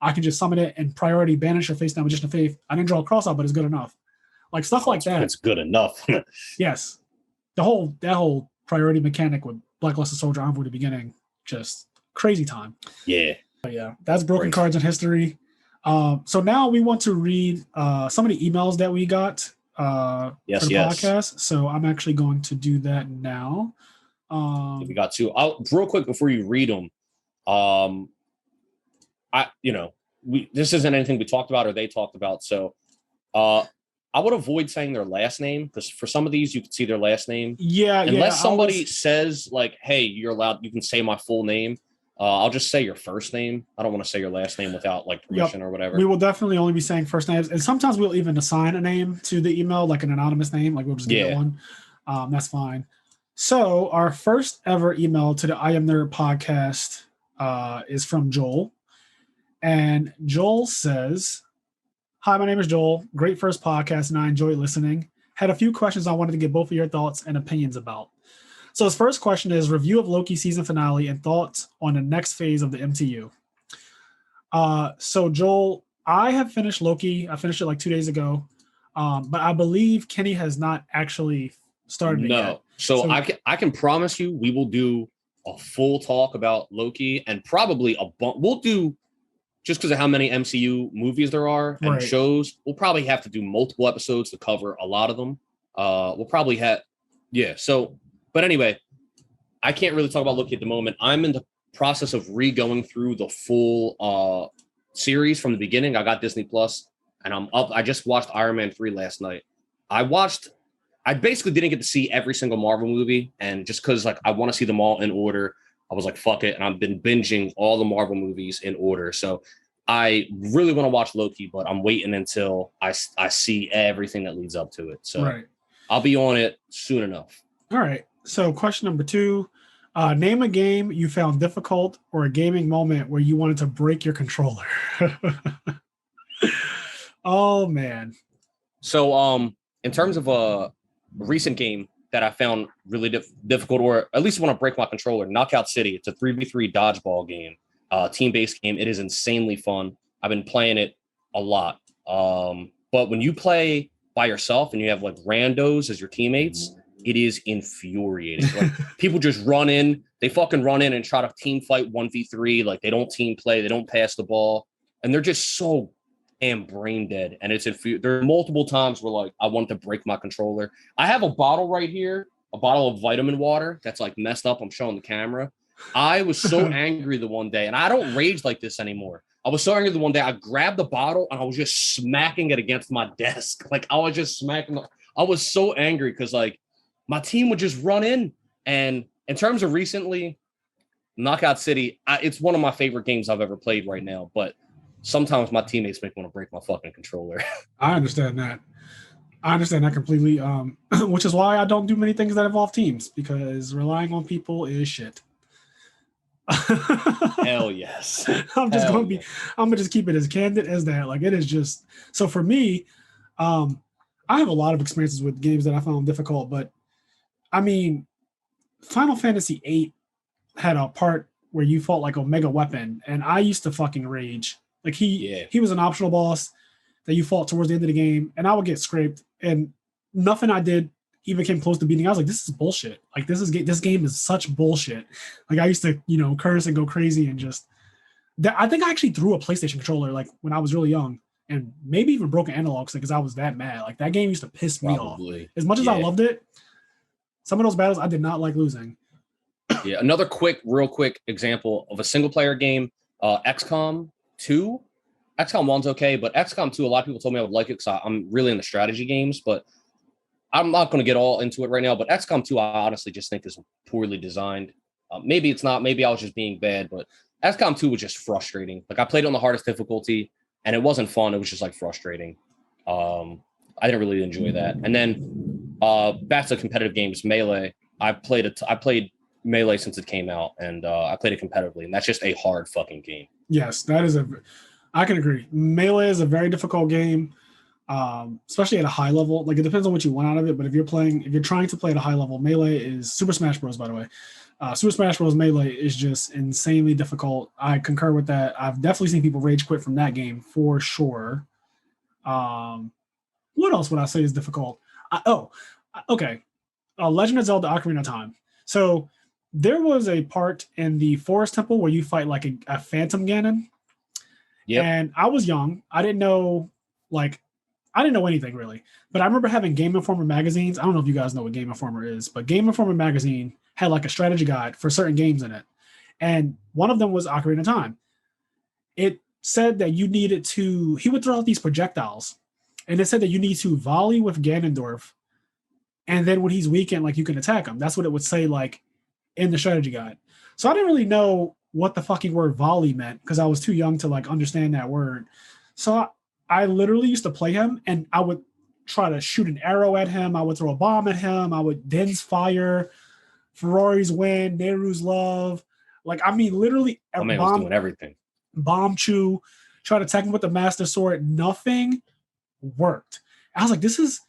I can just summon it and priority banish or face down Magician of Faith. I didn't draw a cross out, but it's good enough. Like stuff like that. It's good enough. Yes. That whole priority mechanic with Blacklusted Soldier Envoy at the beginning, just crazy time. Yeah. But yeah, that's broken cards in history. So now we want to read some of the emails that we got for the podcast. So I'm actually going to do that now. We got 2. Real quick before you read them, this isn't anything we talked about or they talked about. So I would avoid saying their last name because for some of these you can see their last name. Yeah. Unless somebody says like, hey, you're allowed, you can say my full name. I'll just say your first name. I don't want to say your last name without like permission or whatever. We will definitely only be saying first names. And sometimes we'll even assign a name to the email, like an anonymous name. Like we'll just give it one. That's fine. So our first ever email to the IMNerd Podcast is from Joel. And Joel says, hi, my name is Joel. Great first podcast, and I enjoy listening. Had a few questions I wanted to get both of your thoughts and opinions about. So his first question is review of Loki season finale and thoughts on the next phase of the MCU. So Joel, I have finished Loki. I finished it like 2 days ago. But I believe Kenny has not actually started it yet. So I can promise you we will do a full talk about Loki and probably we'll do, just because of how many MCU movies there are and shows, we'll probably have to do multiple episodes to cover a lot of them. We'll probably have, but anyway, I can't really talk about Loki at the moment. I'm in the process of re-going through the full series from the beginning. I got Disney Plus, and I'm up. I just watched Iron Man 3 last night. I basically didn't get to see every single Marvel movie, and just because like I want to see them all in order, I was like, fuck it. And I've been binging all the Marvel movies in order. So I really want to watch Loki, but I'm waiting until I see everything that leads up to it. So I'll be on it soon enough. All right. So question number 2, name a game you found difficult or a gaming moment where you wanted to break your controller. Oh, man. So in terms of a recent game that I found really difficult, or at least want to break my controller, Knockout City. It's a 3v3 dodgeball game. team-based game. It is insanely fun. I've been playing it a lot. But when you play by yourself and you have like randos as your teammates, it is infuriating. Like people just run in, they fucking run in and try to team fight 1v3. Like they don't team play, they don't pass the ball, and they're just so damn brain dead. And there are multiple times where like I want to break my controller. I have a bottle right here, a bottle of vitamin water that's like messed up. I'm showing the camera. I was so angry the one day, and I don't rage like this anymore. I was so angry the one day I grabbed the bottle and I was just smacking it against my desk. Like I was just smacking. I was so angry because like my team would just run in. And in terms of recently, Knockout City, it's one of my favorite games I've ever played right now. But sometimes my teammates make me want to break my fucking controller. I understand that. I understand that completely, which is why I don't do many things that involve teams, because relying on people is shit. Hell yes. I'm gonna just keep it as candid as that. Like it is just so for me, I have a lot of experiences with games that I found difficult, but I mean, Final Fantasy VIII had a part where you fought like Omega Weapon, and I used to fucking rage. Like he was an optional boss that you fought towards the end of the game, and I would get scraped, and nothing I did even came close to beating. I was like, this is bullshit. Like this game is such bullshit. Like I used to, curse and go crazy and just that. I think I actually threw a PlayStation controller like when I was really young, and maybe even broke an analog stick because I was that mad. Like that game used to piss me off. As much as I loved it, some of those battles I did not like losing. Yeah, another real quick example of a single player game, XCOM 2. XCOM 1's okay, but XCOM 2, a lot of people told me I would like it because I'm really into strategy games, but I'm not going to get all into it right now. But XCOM 2, I honestly just think is poorly designed. Maybe it's not. Maybe I was just being bad, but XCOM 2 was just frustrating. Like I played on the hardest difficulty, and it wasn't fun. It was just like frustrating. I didn't really enjoy that. And then back to competitive games, Melee. I played Melee since it came out, and I played it competitively, and that's just a hard fucking game. Yes, I can agree. Melee is a very difficult game, especially at a high level. Like it depends on what you want out of it, but if you're trying to play at a high level, Melee is Super Smash Bros. By the way, Super Smash Bros. Melee is just insanely difficult. I concur with that. I've definitely seen people rage quit from that game for sure. What else would I say is difficult? Okay. Legend of Zelda: Ocarina of Time. So there was a part in the Forest Temple where you fight like a Phantom Ganon. Yeah. And I was young. I didn't know anything really. But I remember having Game Informer magazines. I don't know if you guys know what Game Informer is, but Game Informer magazine had like a strategy guide for certain games in it. And one of them was Ocarina of Time. It said that you needed to, he would throw out these projectiles. And it said that you need to volley with Ganondorf. And then when he's weakened, like you can attack him. That's what it would say like in the strategy guide. So I didn't really know what the fucking word volley meant because I was too young to like understand that word. So I literally used to play him and I would try to shoot an arrow at him. I would throw a bomb at him. I would Den's fire, Ferrari's wind, Nehru's love. Like, I mean, literally man was doing everything. Bomb chew, try to attack him with the master sword. Nothing worked. I was like, this is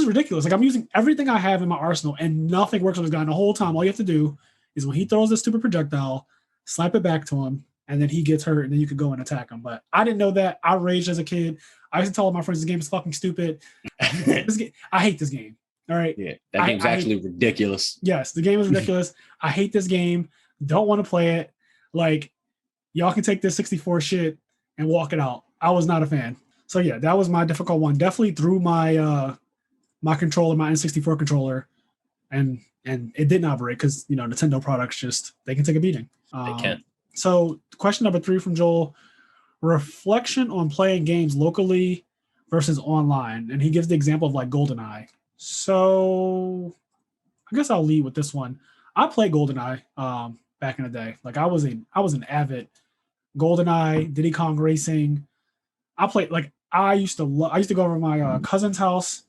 ridiculous. Like I'm using everything I have in my arsenal and nothing works on this guy. And the whole time, all you have to do is when he throws this stupid projectile, slap it back to him, and then he gets hurt, and then you could go and attack him. But I didn't know that. I raged as a kid. I used to tell all my friends this game is fucking stupid. I hate this game. All right. Yeah, that game's actually ridiculous. Yes, the game is ridiculous. I hate this game. Don't want to play it. Like, y'all can take this 64 shit and walk it out. I was not a fan. So yeah, that was my difficult one. Definitely threw my my controller, my N64 controller, and it didn't operate because Nintendo products they can take a beating. They can. So question number 3 from Joel: reflection on playing games locally versus online, and he gives the example of like GoldenEye. So I guess I'll lead with this one. I played GoldenEye back in the day. Like I was an avid GoldenEye, Diddy Kong Racing. I played like I used to go over to my cousin's house,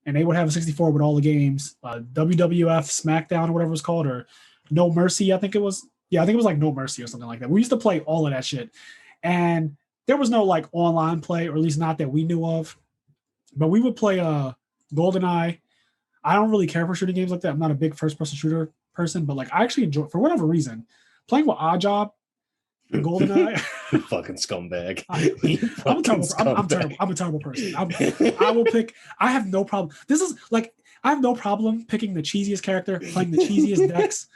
and they would have a 64 with all the games, WWF, SmackDown, or whatever it was called, or No Mercy. I think it was like No Mercy or something like that. We used to play all of that shit, and there was no like online play, or at least not that we knew of. But we would play GoldenEye. I don't really care for shooting games like that. I'm not a big first-person shooter person, but like I actually enjoy, for whatever reason, playing with Oddjob. GoldenEye. Fucking scumbag. I'm a terrible person. I have no problem. I have no problem picking the cheesiest character, playing the cheesiest decks,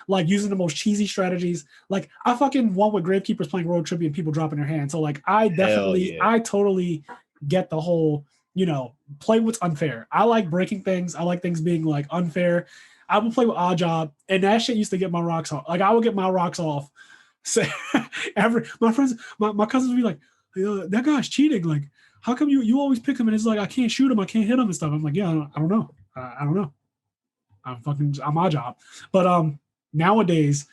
like using the most cheesy strategies. Like I fucking won with Gravekeepers playing Road Tribute and people dropping their hand. So like I totally get the whole, play what's unfair. I like breaking things. I like things being like unfair. I would play with Odd Job, and that shit used to get my rocks off. Like I would get my rocks off. So my friends, my cousins would be like, that guy's cheating. Like, how come you always pick him? And it's like, I can't shoot him. I can't hit him and stuff. I'm like, yeah, I don't know. I don't know. I'm Odd Job. But nowadays,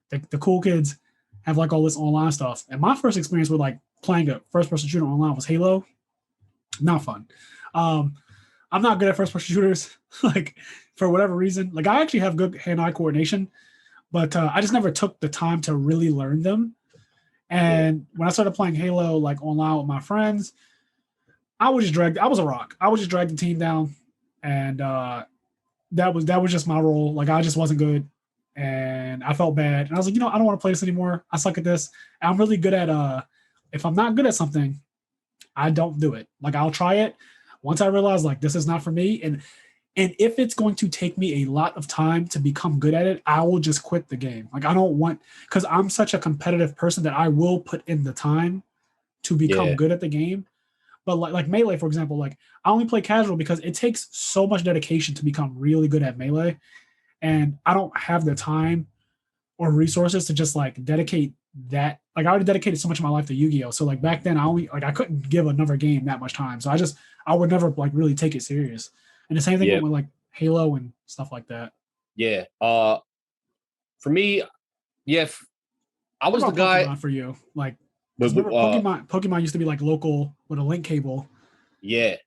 the cool kids have like all this online stuff. And my first experience with like playing a first person shooter online was Halo. Not fun. I'm not good at first person shooters. Like for whatever reason, like I actually have good hand-eye coordination, but I just never took the time to really learn them. And when I started playing Halo like online with my friends, I was a rock. I would just drag the team down, and that was just my role. Like I just wasn't good, and I felt bad. And I was like, I don't want to play this anymore. I suck at this. And I'm really good at if I'm not good at something, I don't do it. Like I'll try it. Once I realize like this is not for me, and if it's going to take me a lot of time to become good at it, I will just quit the game. Like I don't want, because I'm such a competitive person that I will put in the time to become good at the game. But like Melee, for example, like I only play casual because it takes so much dedication to become really good at Melee. And I don't have the time or resources to just like dedicate that. Like I already dedicated so much of my life to Yu-Gi-Oh! So like back then I couldn't give another game that much time. So I would never like really take it serious. And the same thing with like Halo and stuff like that. Yeah. For me, I was the guy for you. Like Pokemon used to be like local with a link cable. Yeah.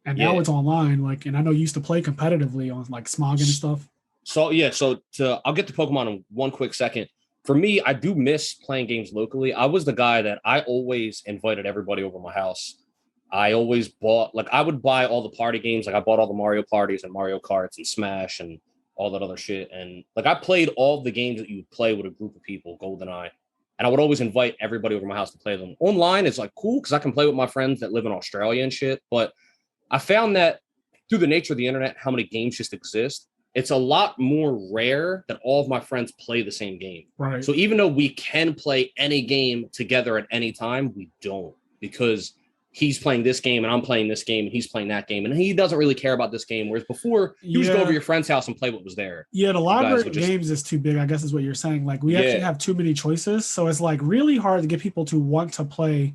And now it's online. Like, and I know you used to play competitively on like Smog and stuff. So I'll get to Pokemon in one quick second. For me, I do miss playing games locally. I was the guy that I always invited everybody over my house. I always I would buy all the party games. Like I bought all the Mario parties and Mario Karts and Smash and all that other shit. And like I played all the games that you would play with a group of people, GoldenEye. And I would always invite everybody over my house to play them. Online is like cool because I can play with my friends that live in Australia and shit. But I found that through the nature of the internet, how many games just exist, it's a lot more rare that all of my friends play the same game. Right. So even though we can play any game together at any time, we don't, because he's playing this game and I'm playing this game and he's playing that game and he doesn't really care about this game. Whereas before, you just go over your friend's house and play what was there. Yeah, the library of games is too big, I guess is what you're saying. Like we actually have too many choices. So it's like really hard to get people to want to play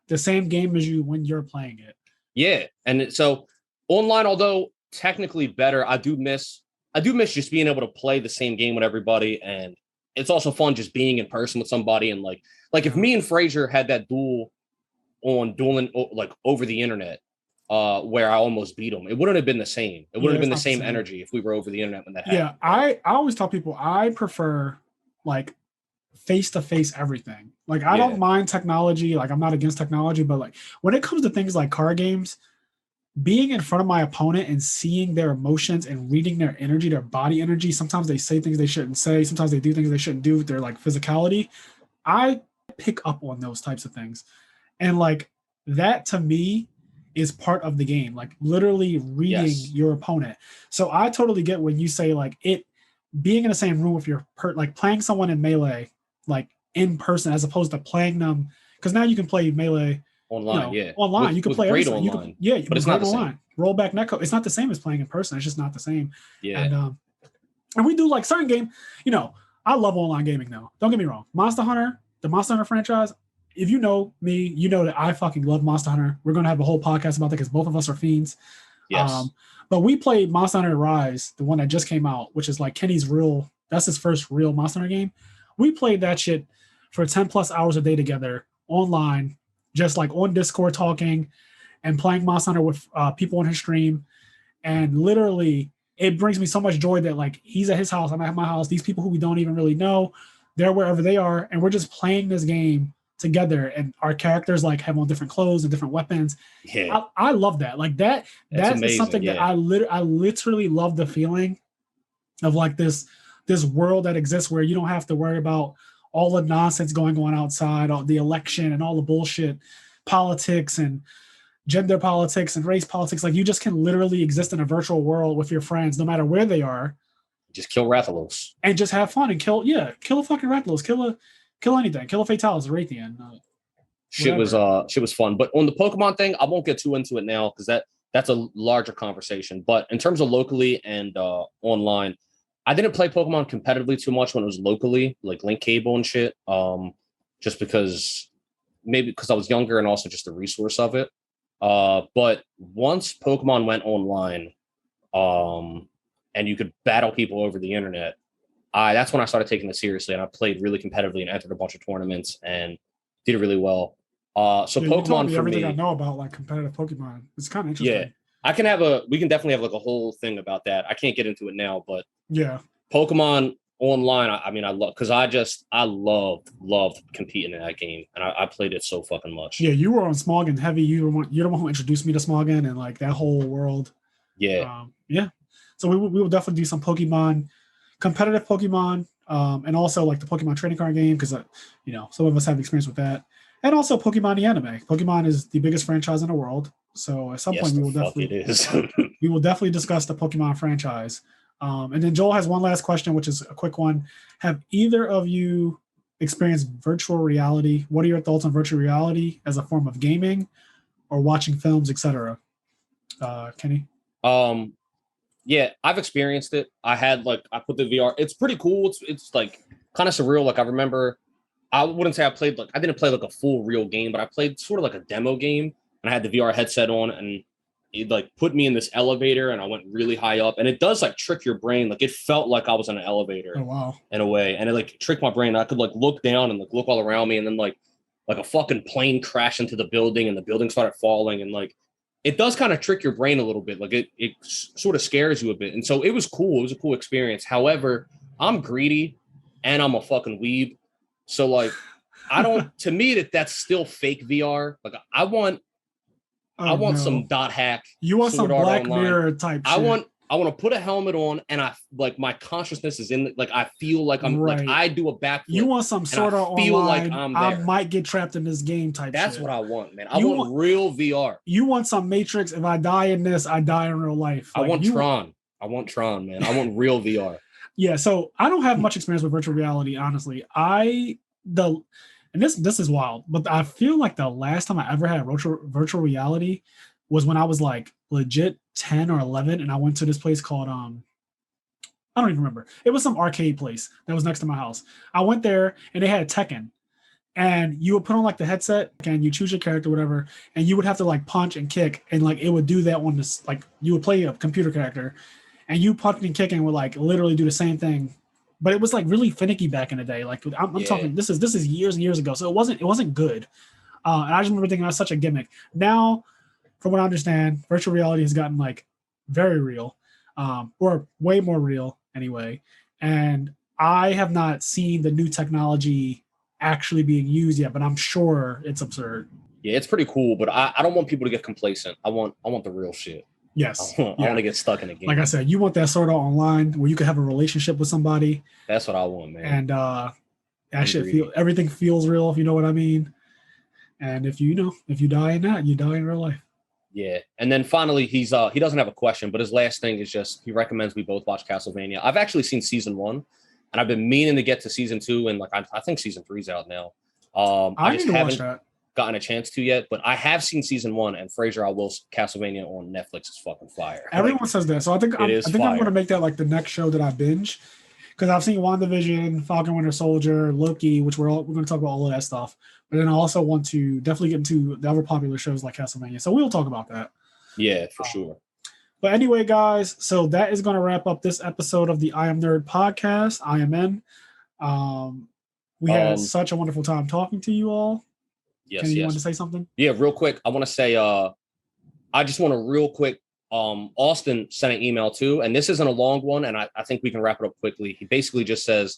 the same game as you when you're playing it. Yeah. And so online, although technically better, I do miss just being able to play the same game with everybody. And it's also fun just being in person with somebody. And like if me and Frazier had that duel dueling like over the internet, where I almost beat him, it wouldn't have been the same. It wouldn't have been the same energy if we were over the internet when that happened. Yeah, I always tell people I prefer like face-to-face everything. Like I don't mind technology. Like I'm not against technology, but like when it comes to things like card games, being in front of my opponent and seeing their emotions and reading their energy, their body energy. Sometimes they say things they shouldn't say. Sometimes they do things they shouldn't do with their like physicality. I pick up on those types of things. And like that to me is part of the game, like literally reading your opponent. So I totally get when you say like it being in the same room with your like playing someone in Melee, like in person, as opposed to playing them. Because now you can play Melee online, online. You can play online. But it's not the online. Same. Roll back netcode. It's not the same as playing in person. It's just not the same. Yeah. And we do like certain game. I love online gaming though. Don't get me wrong. Monster Hunter, the Monster Hunter franchise. If you know me, you know that I fucking love Monster Hunter. We're gonna have a whole podcast about that because both of us are fiends. Yes. But we played Monster Hunter Rise, the one that just came out, which is like Kenny's that's his first real Monster Hunter game. We played that shit for 10 plus hours a day together online, just like on Discord talking and playing Monster Hunter with people on his stream. And literally it brings me so much joy that like he's at his house, I'm at my house. These people who we don't even really know, they're wherever they are. And we're just playing this game together, and our characters like have on different clothes and different weapons. Yeah. I love that. Like that is something that I literally love the feeling of like this world that exists where you don't have to worry about all the nonsense going on outside, all the election and all the bullshit, politics and gender politics and race politics. Like, you just can literally exist in a virtual world with your friends, no matter where they are. Just kill Rathalos. And just have fun and kill a fucking Rathalos, kill anything, kill a Fatalis, a Raytheon. Shit was fun. But on the Pokemon thing, I won't get too into it now because that's a larger conversation. But in terms of locally and online, I didn't play Pokemon competitively too much when it was locally, like Link Cable and shit. Just because I was younger and also just the resource of it. But once Pokemon went online, and you could battle people over the internet, that's when I started taking it seriously, and I played really competitively and entered a bunch of tournaments and did it really well. So yeah, Pokemon for everything me, I know about like competitive Pokemon. It's kind of interesting. Yeah, we can definitely have like a whole thing about that. I can't get into it now, but yeah, Pokemon online, I love, because I loved competing in that game, and I played it so fucking much. Yeah, you were on Smogon heavy. You're the one who introduced me to Smogon and like that whole world. Yeah. Yeah. So we will definitely do some competitive Pokemon, and also like the Pokemon trading card game, because some of us have experience with that, and also Pokemon the anime. Pokemon is the biggest franchise in the world, so at some point we will definitely discuss the Pokemon franchise. And then Joel has one last question, which is a quick one. Have either of you experienced virtual reality? What are your thoughts on virtual reality as a form of gaming or watching films, etc.? Kenny? Yeah, I've experienced it. I put the VR. It's pretty cool. It's like kind of surreal. Like, I remember, I wouldn't say I didn't play like a full real game, but I played sort of like a demo game, and I had the VR headset on, and it like put me in this elevator, and I went really high up, and it does like trick your brain. Like, it felt like I was in an elevator. Oh, wow. In a way, and it like tricked my brain. I could like look down and like look all around me, and then like a fucking plane crashed into the building, and the building started falling, and like, it does kind of trick your brain a little bit. Like, it sort of scares you a bit. And so it was cool. It was a cool experience. However, I'm greedy and I'm a fucking weeb. So like, to me, that's still fake VR. Like, I want some dot hack. You want some Black Mirror type shit. I want to put a helmet on, and I like my consciousness is in, like, I feel like I'm right. Like I do a backflip. You want some sort of feel online, like I'm there. I might get trapped in this game type That's shit. what I want, man. I want real VR. You want some Matrix. If I die in this, I die in real life. Like, I want Tron. I want Tron, man. I want real VR. Yeah, so I don't have much experience with virtual reality, honestly. And this is wild, but I feel like the last time I ever had virtual reality was when I was like legit 10 or 11, and I went to this place called I don't even remember. It was some arcade place that was next to my house. I went there and they had Tekken, and you would put on like the headset and you choose your character, whatever, and you would have to like punch and kick, and like it would do that on this, like you would play a computer character, and you punch and kick and would like literally do the same thing. But it was like really finicky back in the day. Like I'm talking, this is years and years ago, so it wasn't good. And I just remember thinking that's such a gimmick. Now, from what I understand, virtual reality has gotten like very real, or way more real anyway. And I have not seen the new technology actually being used yet, but I'm sure it's absurd. Yeah, it's pretty cool, but I don't want people to get complacent. I want the real shit. Yes. I want to get stuck in a game. Like I said, you want that sort of online where you can have a relationship with somebody. That's what I want, man. And everything feels real, if you know what I mean. And if you die in that, you die in real life. Yeah. And then finally, he doesn't have a question, but his last thing is just, he recommends we both watch Castlevania. I've actually seen season 1, and I've been meaning to get to season 2, and like I think season 3 is out now. I just haven't gotten a chance to yet, but I have seen season 1, and Fraser I Will Castlevania on Netflix is fucking fire. Everyone says that, so I think I'm going to make that like the next show that I binge, because I've seen WandaVision, Falcon Winter Soldier, Loki, which we're going to talk about all of that stuff. But then I also want to definitely get into the other popular shows like Castlevania. So we'll talk about that. Yeah, for sure. But anyway, guys, so that is going to wrap up this episode of the IMNerd Podcast, IMN. We had such a wonderful time talking to you all. Yes, Kenny, you want to say something? Yeah, real quick. I want to say, I just want to real quick, Austin sent an email too, and this isn't a long one, and I think we can wrap it up quickly. He basically just says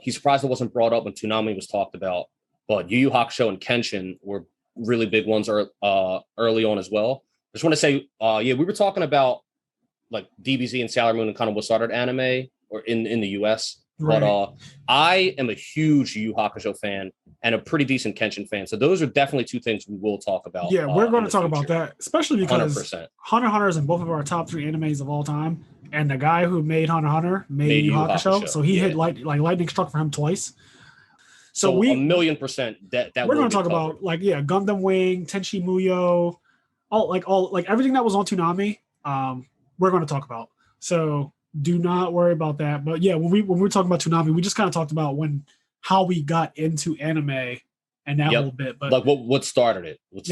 he's surprised it wasn't brought up when Toonami was talked about, but Yu Yu Hakusho and Kenshin were really big ones early on as well. I just want to say, we were talking about like DBZ and Sailor Moon and kind of what started anime or in the US. Right. But I am a huge Yu Yu Hakusho fan and a pretty decent Kenshin fan. So those are definitely two things we will talk about. Yeah, we're going to talk about that, especially because 100%. Hunter x Hunter is in both of our top 3 animes of all time. And the guy who made Hunter x Hunter made Yu Yu Hakusho. So he hit lightning struck for him twice. So we 1,000,000% that we're going to talk about Gundam Wing, Tenchi Muyo, all everything that was on Toonami. We're going to talk about. So do not worry about that. But yeah, when we were talking about Toonami, we just kind of talked about how we got into anime and that whole bit. But like what started it? What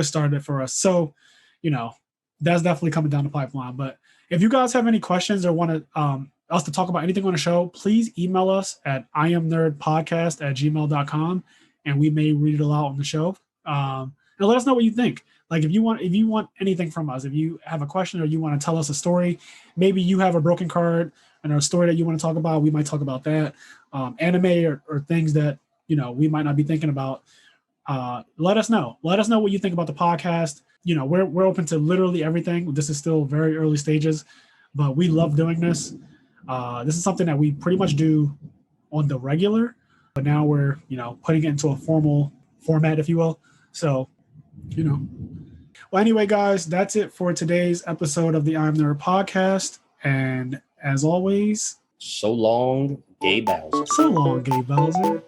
started it for us? So, that's definitely coming down the pipeline. But if you guys have any questions or want to us to talk about anything on the show, please email us at IMNerdPodcast@gmail.com, and we may read it aloud on the show. And let us know what you think. Like if you want anything from us, if you have a question or you want to tell us a story, maybe you have a broken card and a story that you want to talk about, we might talk about that. Anime or things that we might not be thinking about. Let us know. Let us know what you think about the podcast. We're open to literally everything. This is still very early stages, but we love doing this. This is something that we pretty much do on the regular, but now we're putting it into a formal format, if you will. So, well, anyway, guys, that's it for today's episode of the IMNerd Podcast. And as always, so long, Gay Bowser. So long, Gay Bowser.